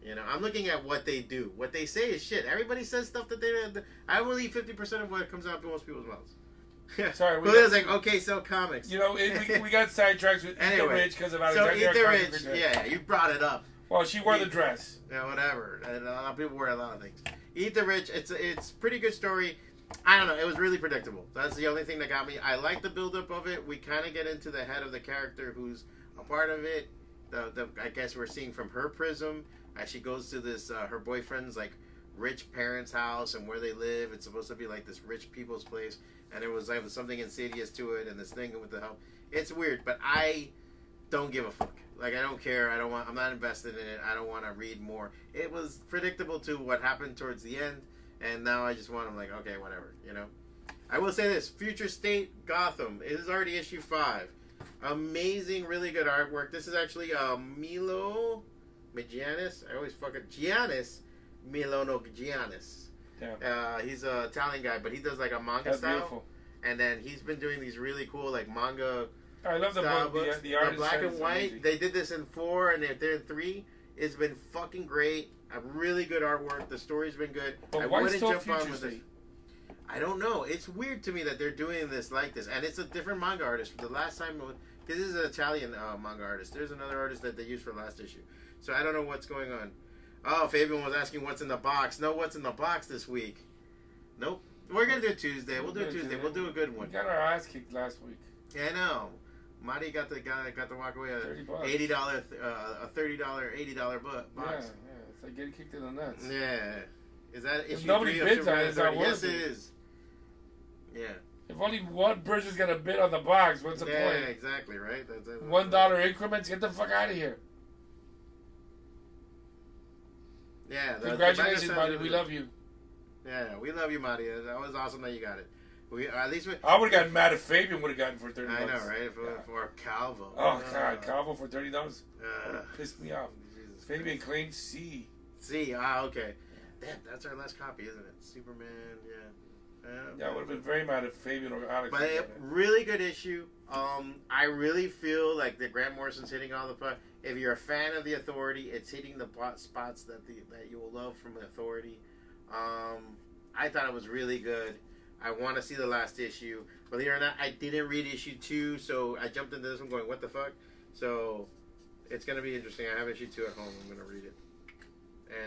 You know, I'm looking at what they do. What they say is shit. Everybody says stuff that they... I believe 50% of what comes out of most people's mouths. Sorry. Well, it's like, okay, sell comics. You know, we got sidetracked with Eat the Rich because of Alexandria. So Eat the Rich, yeah, you brought it up. Well, she wore the dress. Yeah, whatever. And a lot of people wear a lot of things. Eat the Rich, it's pretty good story. I don't know, it was really predictable. That's the only thing that got me. I like the build-up of it. We kind of get into the head of the character who's a part of it. I guess we're seeing from her prism as she goes to this, her boyfriend's, like, rich parents' house and where they live. It's supposed to be, like, this rich people's place. And there was, like, something insidious to it and this thing with the help. It's weird, but I don't give a fuck. Like, I don't care. I'm not invested in it. I don't want to read more. It was predictable to what happened towards the end. And now I just want, I'm like, okay, whatever, you know. I will say this, Future State Gotham. It is already issue 5. Amazing, really good artwork. This is actually Milo Giannis. I always fuck it. Giannis. Milano Giannis. Yeah. He's an Italian guy, but he does like a manga That's style. beautiful. And then he's been doing these really cool like manga I love the style book. books. The art black is and white. amazing. They did this in 4 and they're in 3. It's been fucking great. A really good artwork. The story's been good. But I why wouldn't still jump on Future with this. State? I don't know. It's weird to me that they're doing this like this, and it's a different manga artist. The last time, this is an Italian manga artist. There's another artist that they used for last issue, so I don't know what's going on. Oh, Fabian was asking what's in the box. No, what's in the box this week? Nope. We're gonna do Tuesday. We'll do Tuesday. We'll do a good one. We got our ass kicked last week. Yeah, I know. Marty got to walk away a $80, a $30, $80 box. Yeah, it's like getting kicked in the nuts. Yeah. Is that issue nobody 3 of bids on it, Superman it's not 30? worth Yes, it. it is. Yeah. If only one person's gonna bid on the box, what's the Yeah, point? exactly, right? That's $1 increments, get the fuck out of here. Yeah. Congratulations, buddy. We love you. Yeah, we love you, Marty. That was awesome that you got it. I would have gotten mad if Fabian would have gotten for $30. I know, right? For Calvo. Oh, God. Calvo for $30? Would have pissed me off. Jesus Fabian claimed C. Okay. Damn, that's our last copy, isn't it? Superman, yeah. Yeah, I would have been very mad if Fabian or Alex. But really good issue. I really feel like the Grant Morrison's hitting all the spots. If you're a fan of the Authority, it's hitting the spots that you will love from the Authority. I thought it was really good. I want to see the last issue. Believe it or not, I didn't read issue 2, so I jumped into this one going, what the fuck? So it's going to be interesting. I have issue 2 at home. I'm going to read it.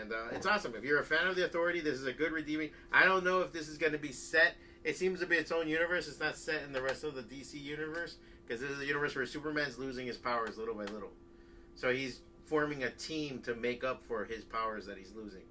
And it's awesome. If you're a fan of the Authority, this is a good redeeming. I don't know if this is going to be set. It seems to be its own universe. It's not set in the rest of the DC universe, because this is a universe where Superman's losing his powers little by little. So he's forming a team to make up for his powers that he's losing.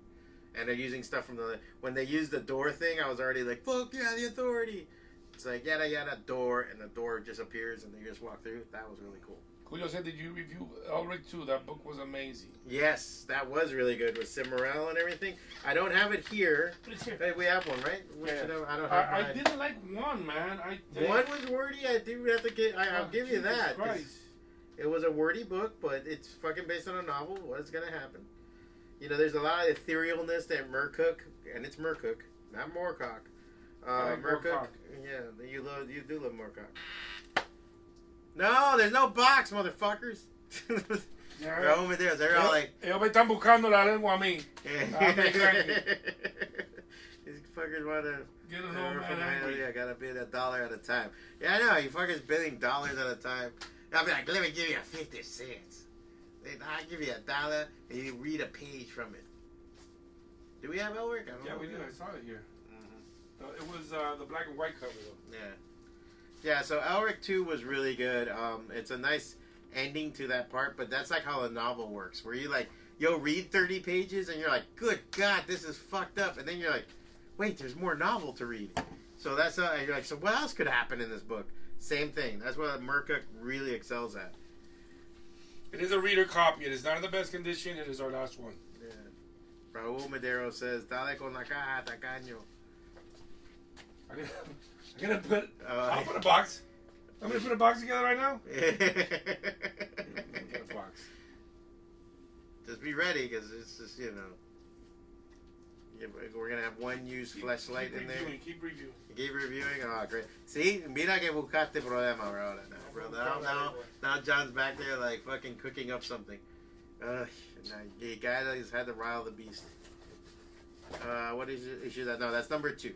And they're using stuff from when they used the door thing, I was already like, fuck yeah, the Authority. It's like, yada yada, door, and the door just appears and they just walk through. That was really cool. Julio said, did you review Elric 2? That book was amazing. Yes, that was really good with Sim Morrell and everything. I don't have it here. But it's here. Hey, we have one, right? Yeah. I don't have I mine. didn't like 1, man. One was wordy. I do have to get. I'll give you Jesus that. 'Cause Christ. it was a wordy book, but it's fucking based on a novel. What's gonna happen? You know, there's a lot of etherealness that Murcook, and it's Murcook, not Moorcock. like Murcook. Moorcock. Yeah, you do love Moorcock. No, there's no box, motherfuckers. Yeah. They're over there. They're all like. Ellos me están buscando la lengua a mí. These fuckers want to. Get an old man angry. I gotta bid $1 at a time. Yeah, I know. You fuckers bidding dollars at a time. I'll be like, let me give you 50 cents. Then I'll give you $1 and you read a page from it. Do we have Elric? I don't Yeah, know. we do. I saw it here. Mm-hmm. It was the black and white cover, though. Yeah. Yeah, so Elric 2 was really good. It's a nice ending to that part, but that's like how a novel works, where you like, you'll read 30 pages and you're like, good God, this is fucked up. And then you're like, wait, there's more novel to read. So that's you're like, so what else could happen in this book? Same thing. That's what Merca really excels at. It is a reader copy. It is not in the best condition. It is our last one. Yeah. Raul Madero says, "Dale con la caja, tacaño." I'm gonna put. I'll put a box. I'm gonna put a box together right now. Get a box. Just be ready, because it's just, you know. Yeah, we're gonna have one used fleshlight in there. Keep reviewing. Keep reviewing. Oh, great. See, mira que buscaste problema, bro. Now John's back there like fucking cooking up something. The guy that has had to rile the beast. What is it? Issue that? No, that's number 2.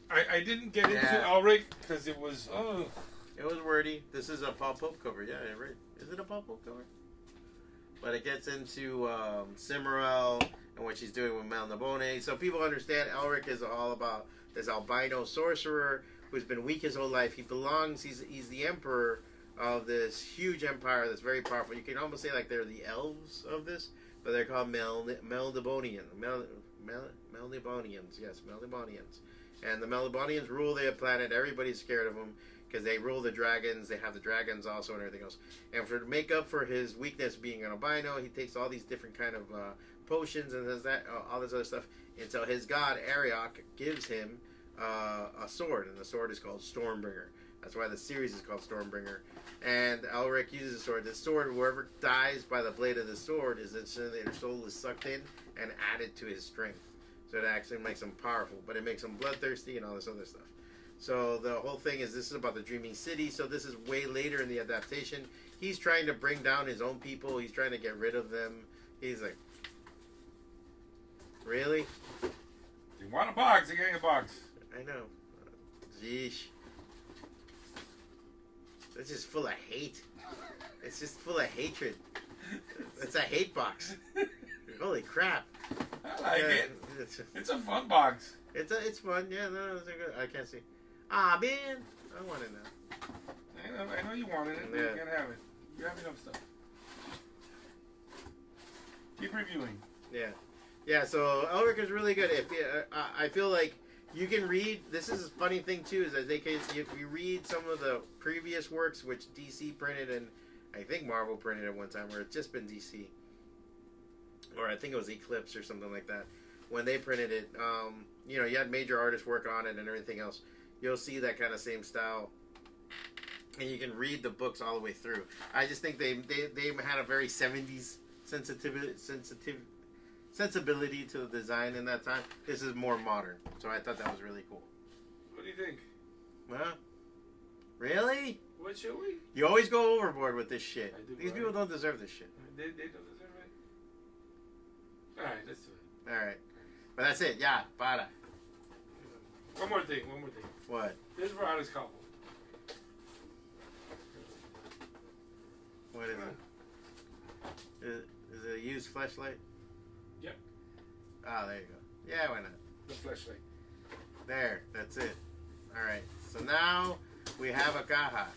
I didn't get into Ulrich because it was It was wordy. This is a Paul Pope cover. Yeah, right. Is it a Paul Pope cover? But it gets into Cimarel and what she's doing with Mel Nabone. So people understand Elric is all about this albino sorcerer who's been weak his whole life. He's the emperor of this huge empire that's very powerful. You can almost say like they're the elves of this, but they're called Melnibonians. Yes, Melnibonians. And the Melnibonians rule their planet. Everybody's scared of them because they rule the dragons. They have the dragons also and everything else. And to make up for his weakness being an albino, he takes all these different kind of potions and does that, all this other stuff, until his god Ariok gives him a sword, and the sword is called Stormbringer. That's why the series is called Stormbringer. And Elric uses the sword. The sword, whoever dies by the blade of the sword, is instantly their soul is sucked in and added to his strength. So it actually makes him powerful, but it makes him bloodthirsty and all this other stuff. So the whole thing is, this is about the Dreaming City. So this is way later in the adaptation. He's trying to bring down his own people. He's trying to get rid of them. He's like, really? You want a box? You get a box. I know. Jeesh. It's just full of hate. It's just full of hatred. It's a hate box. Holy crap. I like it. It's a fun box. It's fun. Yeah, no, it's a good. I can't see. Ah, man. I want it now. I know you wanted it, but you can't have it. You have enough stuff. Keep reviewing. Yeah. Yeah, so Elric is really good. I feel like you can read. This is a funny thing, too, is that if you read some of the previous works, which DC printed and I think Marvel printed at one time, where it's just been DC. Or I think it was Eclipse or something like that. When they printed it, you had major artists work on it and everything else. You'll see that kind of same style. And you can read the books all the way through. I just think they had a very 70s sensibility to the design in that time. This is more modern. So I thought that was really cool. What do you think? Huh? Really? What should we? You always go overboard with this shit. These people don't deserve this shit. They don't deserve it? Alright, let's do it. Alright. But that's it. Yeah, para. One more thing. What? This is for Alex Couple. What is it? Is it a used fleshlight? Yep. Oh, there you go. Yeah, why not? The flashlight. There, that's it. Alright, so now we have a caja.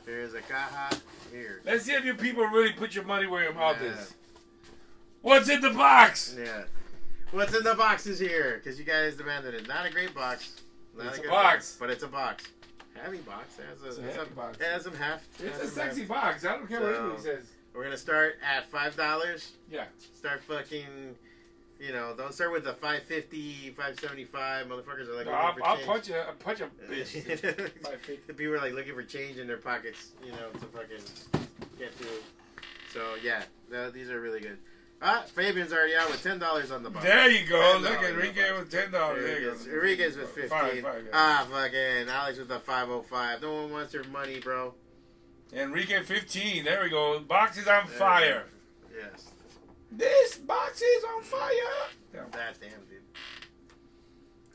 Here's a caja here. Let's see if you people really put your money where your mouth is. What's in the box? Yeah. What's in the box is here, because you guys demanded it. Not a great box. It's a box. But it's a box. Heavy box. It's a heavy box. It has some heft. It's a sexy box. I don't care what anybody says. We're going to start at $5. Yeah. Start fucking, don't start with the $5.50, $5.75. Motherfuckers are like, I'll punch a bitch. The people are like looking for change in their pockets, to fucking get to. So, yeah, these are really good. Fabian's already out with $10 on the box. There you go. Look at Enrique with $10. There you go. Enrique's with $15. Fucking Alex with the $5.05. No one wants your money, bro. Enrique 15. There we go. Box is on fire. Yes. This box is on fire. That's damn, dude.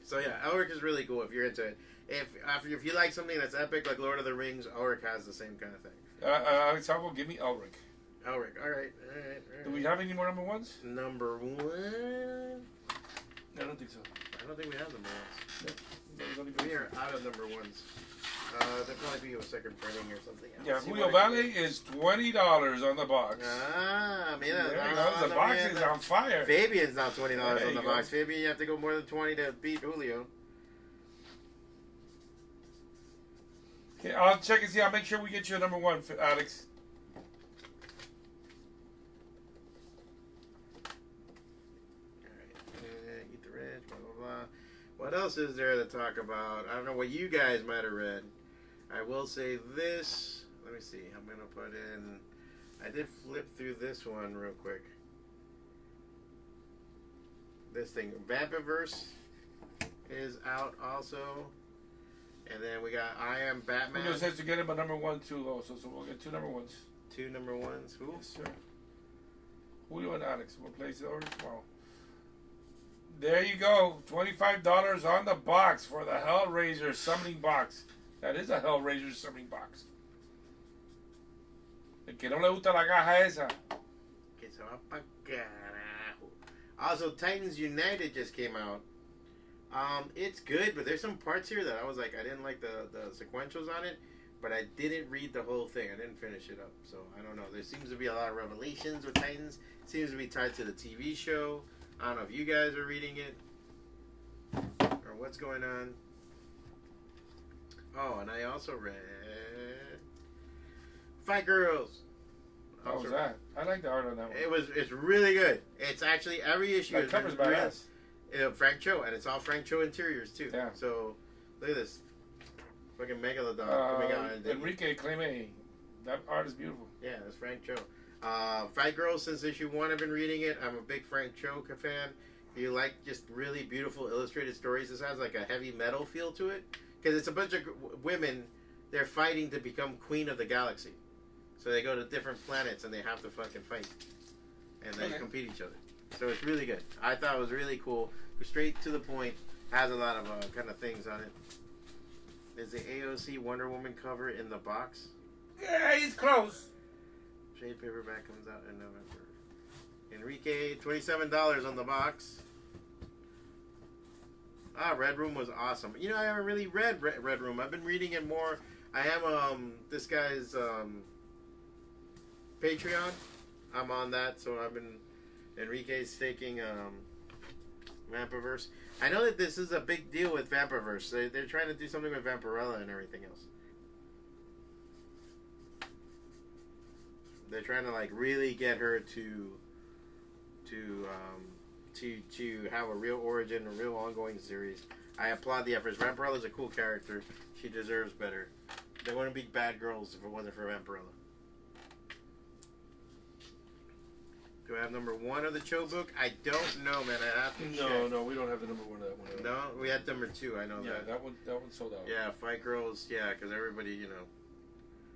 So yeah, Elric is really cool if you're into it. If you like something that's epic like Lord of the Rings, Elric has the same kind of thing. Alex, give me Elric. Elric, all right. Do we have any more number ones? Number one? I don't think so. I don't think we have number ones. No. We are out of number ones. There'll probably be a second printing or something. Yeah, See Julio what I Valley is $20 on the box. Ah, mira. There it goes. The box is on fire. Fabian's now $20 There on you the go. box. Fabian, you have to go more than 20 to beat Julio. Okay, I'll check and see. I'll make sure we get you a number one, Alex. Alright, eat the rich, blah, blah, blah. What else is there to talk about? I don't know what you guys might have read. I will say this. Let me see. I'm going to put in... I did flip through this one real quick. This thing. Vaporverse is out also. And then we got I Am Batman. Julio says to get him a number one too also, so we'll get 2 number ones. 2 number ones. Who? Yes, sir. Julio and Alex. We'll place the order tomorrow. There you go. $25 on the box for the Hellraiser summoning box. That is a Hellraiser summoning box. El que no le gusta la caja esa. Que se va pa' carajo. Also, Titans United just came out. It's good, but there's some parts here that I was like, I didn't like the sequentials on it, but I didn't read the whole thing. I didn't finish it up, so I don't know. There seems to be a lot of revelations with Titans. It seems to be tied to the TV show. I don't know if you guys are reading it or what's going on. Oh, and I also read Fight Girls. How was that? I like the art on that one. It's really good. It's actually every issue. That cover's badass. Frank Cho, and it's all Frank Cho interiors too. Yeah. So look at this, fucking Megalodon coming out. And Enrique Cleme. That art is beautiful. yeah, that's Frank Cho. Fight Girls since issue 1, I've been reading it. I'm a big Frank Cho fan. If you like just really beautiful illustrated stories, this has like a heavy metal feel to it because it's a bunch of women. They're fighting to become queen of the galaxy. So they go to different planets and they have to fucking fight, and they compete each other. So it's really good. I thought it was really cool. Straight to the point. Has a lot of kind of things on it. There's the AOC Wonder Woman cover in the box. Yeah, he's close. Trade paperback comes out in November. Enrique, $27 on the box. Red Room was awesome. You know, I haven't really read Red Room. I've been reading it more. I am this guy's Patreon. I'm on that, so I've been... Enrique's taking Vaporverse. I know that this is a big deal with Vaporverse. They're trying to do something with Vampirella and everything else. They're trying to like really get her to have a real origin, a real ongoing series. I applaud the efforts. Vampirella's a cool character. She deserves better. They wouldn't be bad girls if it wasn't for Vampirella. Do I have number 1 of the Cho book? I don't know, man. I have to check. No, we don't have the number 1 of that one. No, we had number 2. I know that. Yeah, that one sold out. Yeah, Fight Girls. Yeah, because everybody, you know.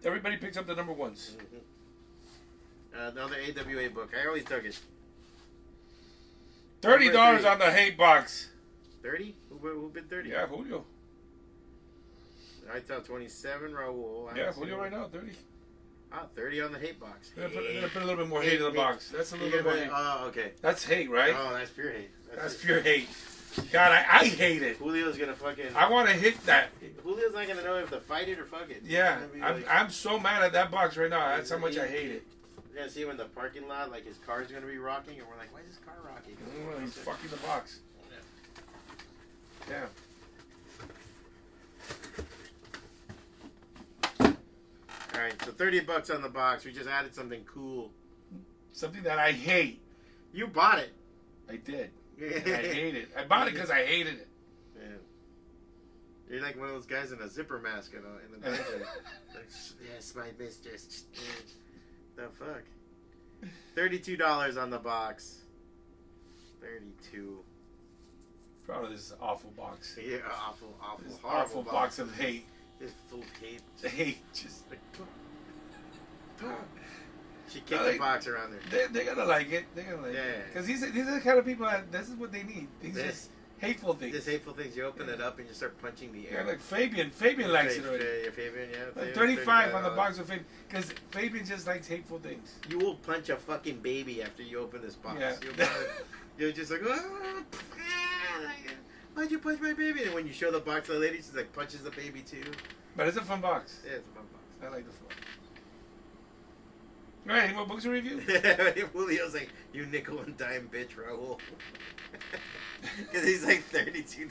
Everybody picks up the number 1s. Another AWA book. I always dug it. $30 on the hate box. 30? Who bid 30? Yeah, Julio. I thought 27. Raul. Yeah, Julio right now, 30. 30 on the hate box. I'm gonna put a little bit more hate in the box. That's a little bit more hate. Oh, okay. That's hate, right? Oh, that's pure hate. That's pure hate. God, I hate it. Julio's gonna fucking... I want to hit that. Julio's not gonna know if to fight it or fuck it. Yeah, I'm so mad at that box right now. That's how much I hate it. You're gonna see him in the parking lot, like his car's gonna be rocking, and we're like, why is his car rocking? He's fucking the box. Yeah. Alright, so $30 on the box. We just added something cool. Something that I hate. You bought it. I did. And I hate it. I bought it because I hated it. Yeah. You're like one of those guys in a zipper mask in the dungeon. Like, yes, my mistress. The fuck? $32 on the box. 32. Proud of this awful box. Yeah, awful, This horrible awful box of hate. It's full of hate. Hate. Just. She kicked the box around there. They're gonna like it. They're gonna like it. Because these are the kind of people that this is what they need. These just hateful things. Just hateful things. You open it up and you start punching the air. Yeah, like Fabian. Fabian likes it already. Yeah, Fabian, yeah. Like 35 on the box of Fabian. Because Fabian just likes hateful things. You will punch a fucking baby after you open this box. Yeah. You're just like, why'd you punch my baby? And when you show the box to the lady, she's like, punches the baby too. But it's a fun box. Yeah, it's a fun box. I like the fun. All right, any more books to review? Julio's like, you nickel and dime bitch, Raul. Because he's like $32.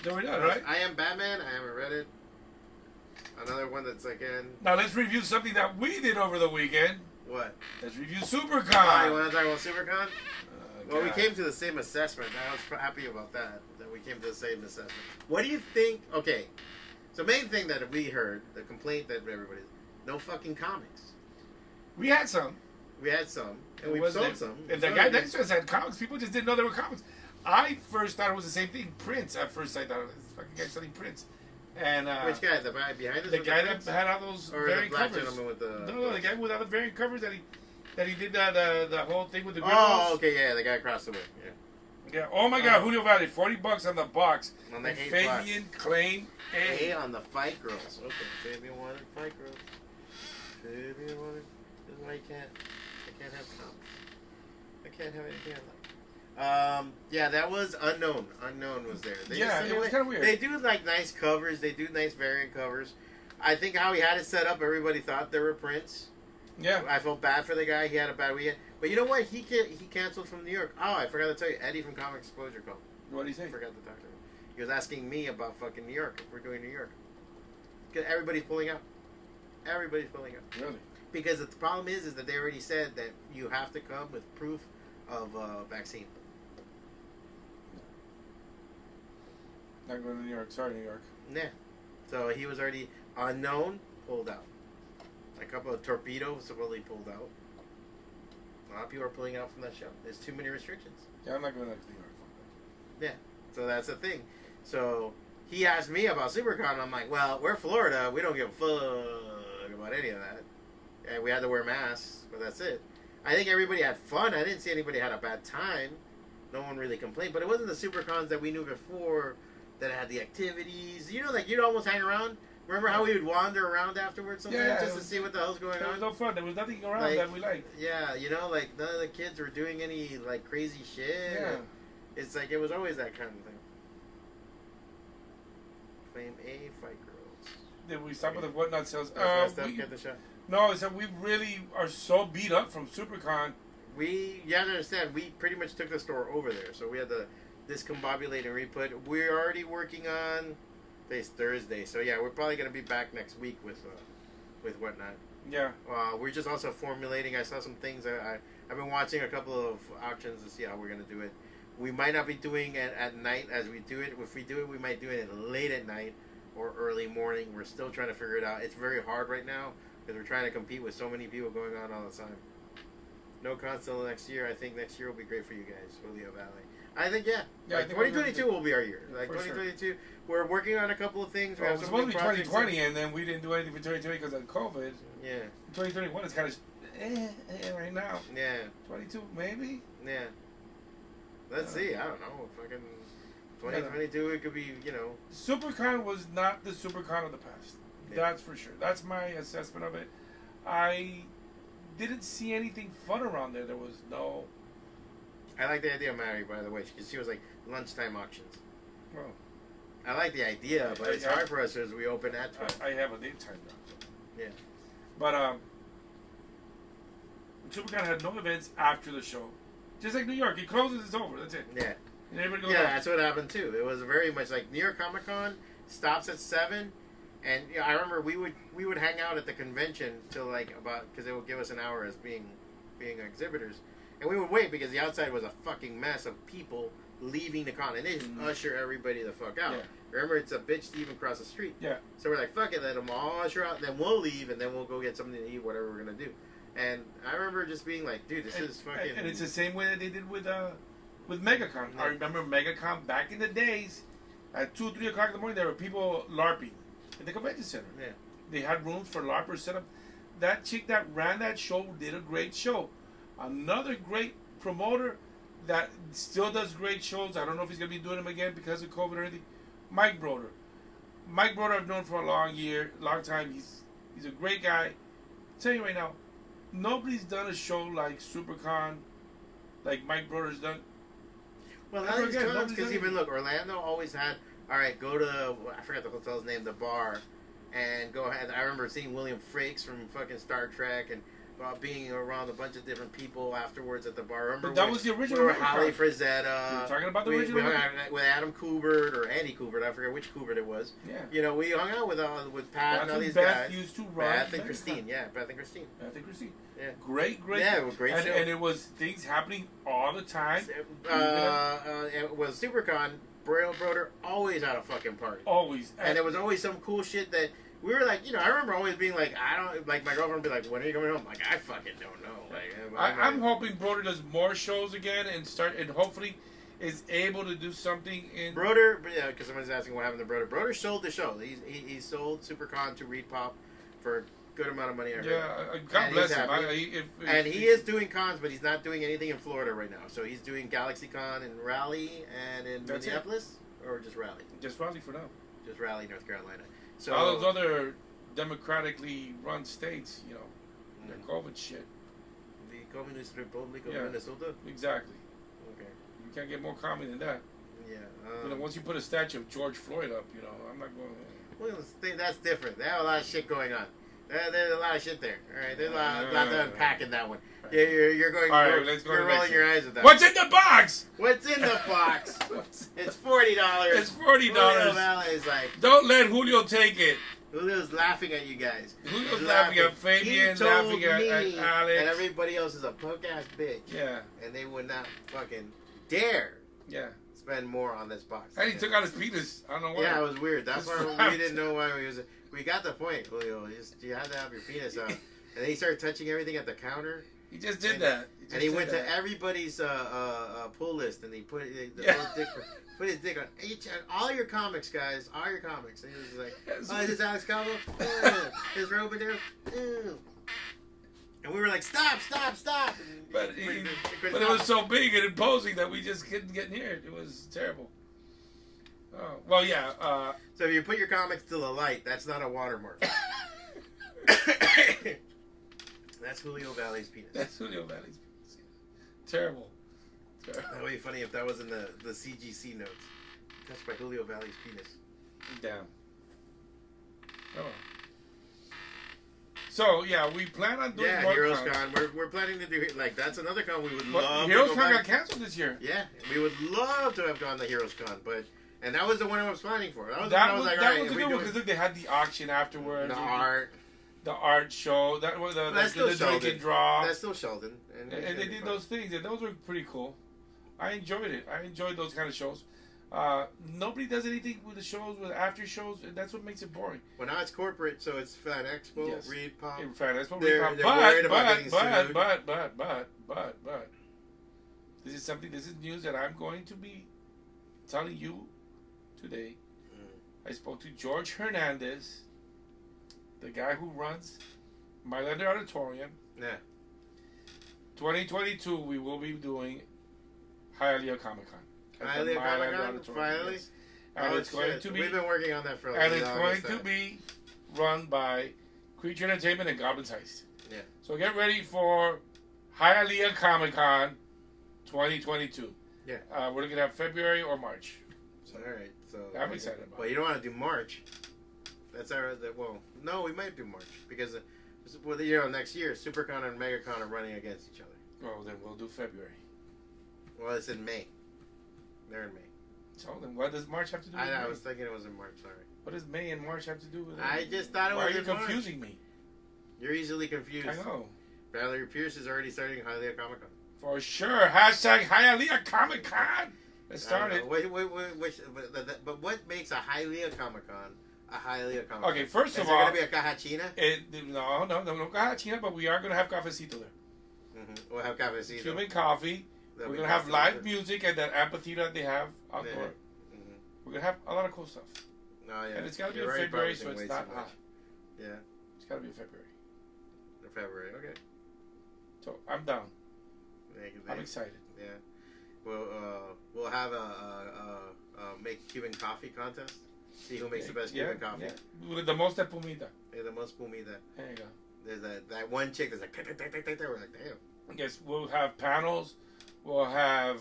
So we're done, right? I Am Batman. I haven't read it. Another one that's like in... Now let's review something that we did over the weekend. What? Let's review Oh, SuperCon. you want to talk about SuperCon? Well, we God. came to the same assessment. I was happy about that. That we came to the same assessment. What do you think? Okay. So main thing that we heard, the complaint that everybody, no fucking comics. We had some. We had some, and It we wasn't sold it? some. And the guy next to us had comics. People just didn't know there were comics. I first thought it was the same thing. Prince. At first, I thought it was this fucking guy selling prints. And Which guy? The guy behind us? the with guy prints? that had all those Or the variant black covers. gentleman with the... No, the guy with all the variant covers that he did the whole thing with the Oh, grills. okay, yeah, the guy across the way. Yeah. Yeah. Oh my God, Julio Valley, $40 on the box. On the And 8 Fabian claimed A A. on the Fight Girls. Okay, Fabian wanted Fight Girls. Fabian wanted... This is why I can't have comics. I can't have anything I like. Yeah, that was Unknown. Unknown was there. They Yeah, just- it was kind of weird. They do like nice covers. They do nice variant covers. I think how he had it set up, everybody thought there were prints. Yeah. I felt bad for the guy. He had a bad weekend. But you know what? He canceled from New York. Oh, I forgot to tell you. Eddie from Comic Exposure called. What did he I say? forgot to talk to him. He was asking me about fucking New York. If we're doing New York. Because everybody's pulling out. Everybody's pulling out. Really? Because the problem is that they already said that you have to come with proof of vaccine. Not going to New York. Sorry, New York. Yeah. So he was already Unknown, pulled out. A couple of Torpedoes supposedly pulled out. A lot of people are pulling out from that show. There's too many restrictions. Yeah, I'm not going to New York. Yeah. So that's the thing. So he asked me about SuperCon. And I'm like, well, we're Florida. We don't give a fuck about any of that. And we had to wear masks, but that's it. I think everybody had fun. I didn't see anybody had a bad time. No one really complained. But it wasn't the SuperCons that we knew before that had the activities. You know, like you'd almost hang around. Remember how we would wander around afterwards sometimes Yeah, just to see what the hell's going There was on? no fun. There was nothing around Like- that we liked. Yeah, you know, like none of the kids were doing any like crazy shit. Yeah. It's like it was always that kind of thing. Claim A, Fight Girls. Did we stop with the whatnot sales? That's messed up. Get the shot. No, it's that we really are so beat up from SuperCon. You have to understand, we pretty much took the store over there, so we had to discombobulate and re-put. We're already working on. Today's Thursday, so yeah, we're probably gonna be back next week with whatnot. Yeah. We're just also formulating. I saw some things. I've been watching a couple of auctions to see how we're gonna do it. We might not be doing it at night as we do it. If we do it, we might do it late at night or early morning. We're still trying to figure it out. It's very hard right now because we're trying to compete with so many people going on all the time. No console next year. I think next year will be great for you guys, Hialeah Valley. I think Yeah, I like think we're 2022 gonna will be our year. Like For sure. 2022, we're working on a couple of things. We Well, it have was some supposed to big be projects 2020, and then we didn't do anything for 2020 because of COVID. Yeah, 2021 is kind of right now. yeah, 22 maybe. yeah. Let's see. I don't know. Fucking 2022, it could be. SuperCon was not the SuperCon of the past. Yeah. That's for sure. That's my assessment of it. I didn't see anything fun around there. There was no. I like the idea of Mary, by the way, because she was like lunchtime auctions. Well, I like the idea, but it's hard for us as we open at 12. I have a daytime job. So. Yeah. But SuperCon had no events after the show. Just like New York, it closes, it's over. That's it. Yeah. And everybody goes Yeah, home. that's what happened too. It was very much like New York Comic Con stops at 7, and I remember we would hang out at the convention till like about because they would give us an hour as being exhibitors, and we would wait because the outside was a fucking mess of people leaving the con, and they just usher everybody the fuck out. Yeah. Remember, it's a bitch to even cross the street. Yeah. So we're like, fuck it, let them all usher out, and then we'll leave, and then we'll go get something to eat, whatever we're gonna do. And I remember just being like, dude, this is fucking. And it's the same way that they did with MegaCon. Yeah. I remember MegaCon back in the days. At 2, 3 o'clock in the morning, there were people LARPing at the convention center. Yeah. They had rooms for LARPers set up. That chick that ran that show did a great show. Another great promoter that still does great shows. I don't know if he's going to be doing them again because of COVID or anything. Mike Broder. Mike Broder I've known for a long time. He's a great guy. I'll tell you right now, nobody's done a show like SuperCon, like Mike Broder's done. Well, Ever not again, cons nobody's because done even it. look, Orlando always had all right, go to I forgot the hotel's name, the bar, and go ahead. I remember seeing William Frakes from fucking Star Trek and being around a bunch of different people afterwards at the bar. Remember But that was the original. we were Holly Frazetta. You're talking about the we original. hung out with Adam Kubert or Andy Kubert. I forget which Kubert it was. Yeah. You know, we hung out with Pat and all these Beth guys. used to run. Beth and Christine. Yeah, Beth and Christine. Beth and Christine. Yeah. Great. Yeah, it was a great show. And it was things happening all the time. It was SuperCon. Broder always had a fucking party. Always. And there was always some cool shit that we were like, you know, I remember always being like, I don't, like my girlfriend would be like, when are you coming home? Like, I fucking don't know. Like, I'm hoping Broder does more shows again and hopefully is able to do something in Broder, yeah, because someone's asking what happened to Broder. Broder sold the show. He sold SuperCon to Reed Pop for a good amount of money. I heard. Yeah, God bless him. And he is doing cons, but he's not doing anything in Florida right now. So he's doing GalaxyCon in Raleigh and in Minneapolis, or just Raleigh? Just Raleigh for now. Just Raleigh, North Carolina. So all those other democratically run states, you know, their COVID shit. The Communist Republic of Yeah. Minnesota. Exactly. Okay. You can't get more common than that. Yeah. You know, once you put a statue of George Floyd up, you know, I'm not going. Well, that's different. They have a lot of shit going on. There's a lot of shit there. All right, there's a lot to unpack in that one. Yeah, you're going. All right, let's go. You're rolling your eyes at that. What's in the box? What's in the box? It's $40. It's $40. Julio Valle is like. Don't let Julio take it. Julio's laughing at you guys. Julio's laughing at Fabian, He told laughing at me Alex. and everybody else is a punk ass bitch. Yeah. And they would not fucking dare. Yeah. Spend more on this box. And he took out his penis. I don't know why. Yeah, it was weird. That's It's why flat. we didn't know why we was. We got the point, Julio. You had to have your penis out. And then he started touching everything at the counter. He just did that. And he went to everybody's pull list, and he put put his dick on all your comics, guys. All your comics. And he was like, "Oh, is this Alex Calvo? Is Robert there?" And we were like, "Stop! Stop! Stop!" And But it was so big and imposing that we just couldn't get near it. It was terrible. Oh, well, yeah. So if you put your comics to the light, that's not a watermark. That's Julio Valle's penis. That's Julio Valle's penis. Terrible. That would be funny if that was in the CGC notes. Touched by Julio Valle's penis. Damn. Oh. So, yeah, we plan on doing more Heroes cons. Con. We're planning to do, like, that's another con we would But love Heroes to go Con back. got canceled this year. Yeah, we would love to have gone to Heroes Con, and that was the one I was planning for. That was That the one was, I was like, that all right, was a if we good do one because look, they had the auction afterwards. the The art. art show. That was the That's still drink Sheldon. and draw. That's still Sheldon. And they did those things, and those were pretty cool. I enjoyed it. I enjoyed those kind of shows. Nobody does anything with the shows, with after shows, and that's what makes it boring. Well, now it's corporate, so it's Fan Expo, Yes. Reed Pop. In fact, that's what They're we worried about getting sued. but this is news that I'm going to be telling you today. I spoke to George Hernandez, the guy who runs Mylender Auditorium. Yeah. 2022, we will be doing Hialeah Comic Con. Hialeah Comic Con, finally? Yes. And it's going to be. We've been working on that for a And long it's going to be run by Creature Entertainment and Goblins Heist. Yeah. So get ready for Hialeah Comic Con 2022. Yeah. We're looking at February or March. So, all right. So I'm excited about it. Well, you don't want to do March. That's our. Well, no, we might do March because, next year SuperCon and MegaCon are running against each other. Well, then we'll do February. Well, it's in May. They're in May. So then what does March have to do with I May? was thinking it was in March. Sorry. What does May and March have to do with it? I just thought it Why was are you in March. confusing me? You're easily confused. I know. Valerie Pierce is already starting Hialeah Comic Con. For sure. Hashtag Hialeah Comic Con. Let's start it. But what makes a Hialeah Comic Con a Hialeah Comic Con? Okay, first is of there all, going to be a Cajachina? No Cajachina, but we are going to have cafecito there. Mm-hmm. We'll have cafecito. Cuban coffee. There'll We're be going to have coffee live there. music at that amphitheater that they have outdoor. Yeah. Mm-hmm. We're going to have a lot of cool stuff. Oh, yeah. And it's got to be You're in already February, so promising it's way not too hot. much. Yeah. It's got to be in February. February, okay. So I'm down. Thank you. I'm excited. Yeah. We'll have a make Cuban coffee contest. See who makes the best Cuban coffee. Yeah. With the most espumita. Yeah, the most pumida. There you go. There's that one chick that's like, we're like, damn. Yes, we'll have panels. We'll have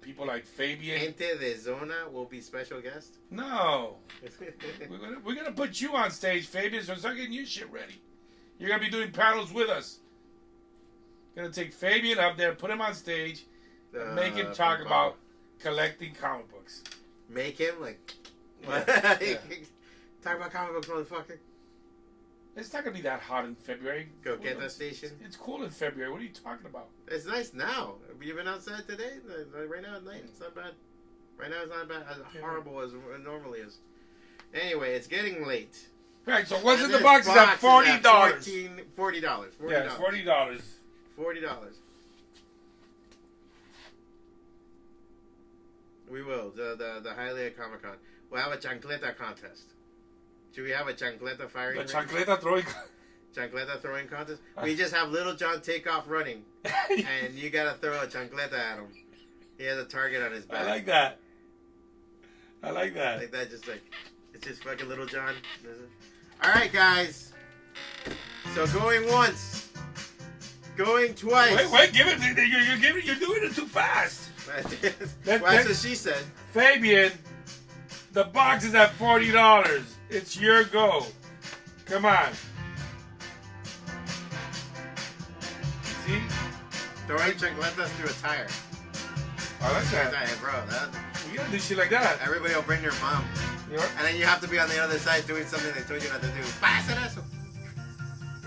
people like Fabian. Gente de Zona will be special guest. No. We're gonna put you on stage, Fabian, so start getting your shit ready. You're gonna be doing panels with us. Gonna take Fabian up there, put him on stage, and make him talk about collecting comic books. Make him like Yeah. talk about comic books, motherfucker. It's not gonna be that hot in February. Go get that station. It's cool in February. What are you talking about? It's nice now. Have you been outside today? Right now at night, it's not bad. Right now it's not bad. As horrible as it normally is. Anyway, it's getting late. Right. So what's in And the this box? Is at $40. $40. Yeah, it's $40. $40. We will. The Hialeah Comic Con. We'll have a chancleta contest. Should we have a chancleta firing The range? chancleta throwing. Chancleta throwing contest? We just have Little John take off running. And you gotta throw a chancleta at him. He has a target on his back. I like that. I like that. Like that, just like, it's just fucking Little John. Alright, guys. So going once. Going twice. Wait, give it. You're doing it too fast. Well, that's what she said. Fabian, the box is at $40. It's your go. Come on. See? Throwing chancletas through a tire. I like that. Bro, We gotta do shit like that. everybody will bring their mom. You know? And then you have to be on the other side doing something they told you not to do. Pasa eso.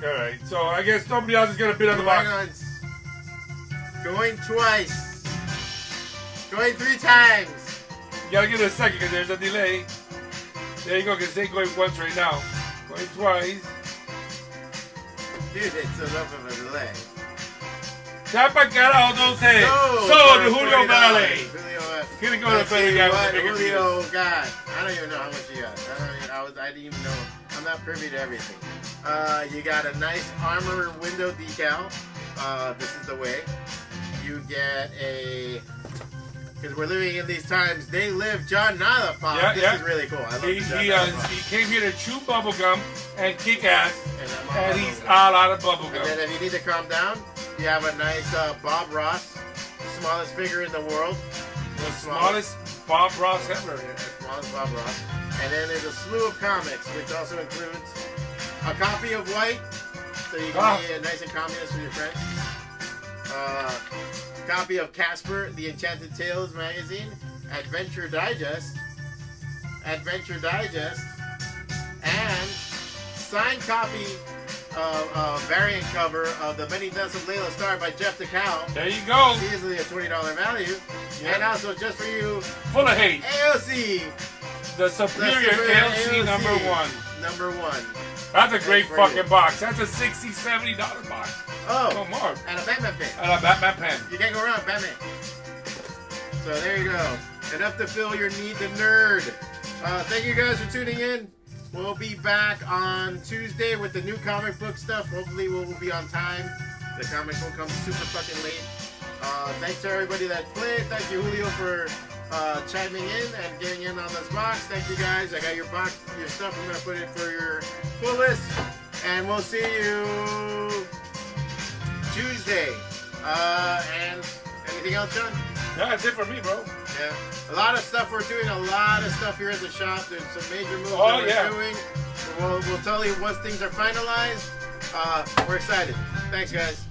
Alright, so I guess somebody else is gonna bid on the box. Once. Going twice. Going 3 times. You gotta give it a second because there's a delay. There you go, because they're going once right now. Going twice. Dude, it's enough of a delay. Tapa cara o 12. So, the Julio Valley. Gonna go to the better guy with the bigger Julio deals. got. I don't even know how much you got. I didn't even know. I'm not privy to everything. You got a nice armor window decal. This is the way. You get a. Because we're living in these times, they live John Nada pop. Yeah, This yeah. is really cool. I love He, the John he, Nada pop. he came here to chew bubblegum and kick ass, I'm all and over he's it. all out of And then bubblegum. if you need to calm down, you have a nice Bob Ross, smallest figure in the world. The smallest Bob Ross ever. Smallest Bob Ross. And then there's a slew of comics, which also includes a copy of White, so you can be nice and communist with your friends. Copy of Casper, the Enchanted Tales magazine, Adventure Digest, and signed copy variant cover of the Many Deaths of Layla Starr by Jeff DeCal. There you go. Easily a $20 value. Yeah. And also, just for you, Full of hate. AOC. The Superior AOC #1. Number 1. That's a great for fucking you. box. That's a $60, $70 box. Oh, No more. and a Batman pin. And a Batman pen. You can't go wrong, Batman. So there you go. Enough to fill your need to nerd. Thank you guys for tuning in. We'll be back on Tuesday with the new comic book stuff. Hopefully we'll be on time. The comics will come super fucking late. Thanks to everybody that played. Thank you, Julio, for chiming in and getting in on this box. Thank you guys. I got your box, your stuff. I'm going to put it for your pull list. And we'll see you Tuesday. And anything else, John? Yeah, that's it for me, bro. Yeah. A lot of stuff we're doing. A lot of stuff here at the shop. There's some major moves Oh, that we're yeah. doing. We'll tell you once things are finalized. We're excited. Thanks, guys.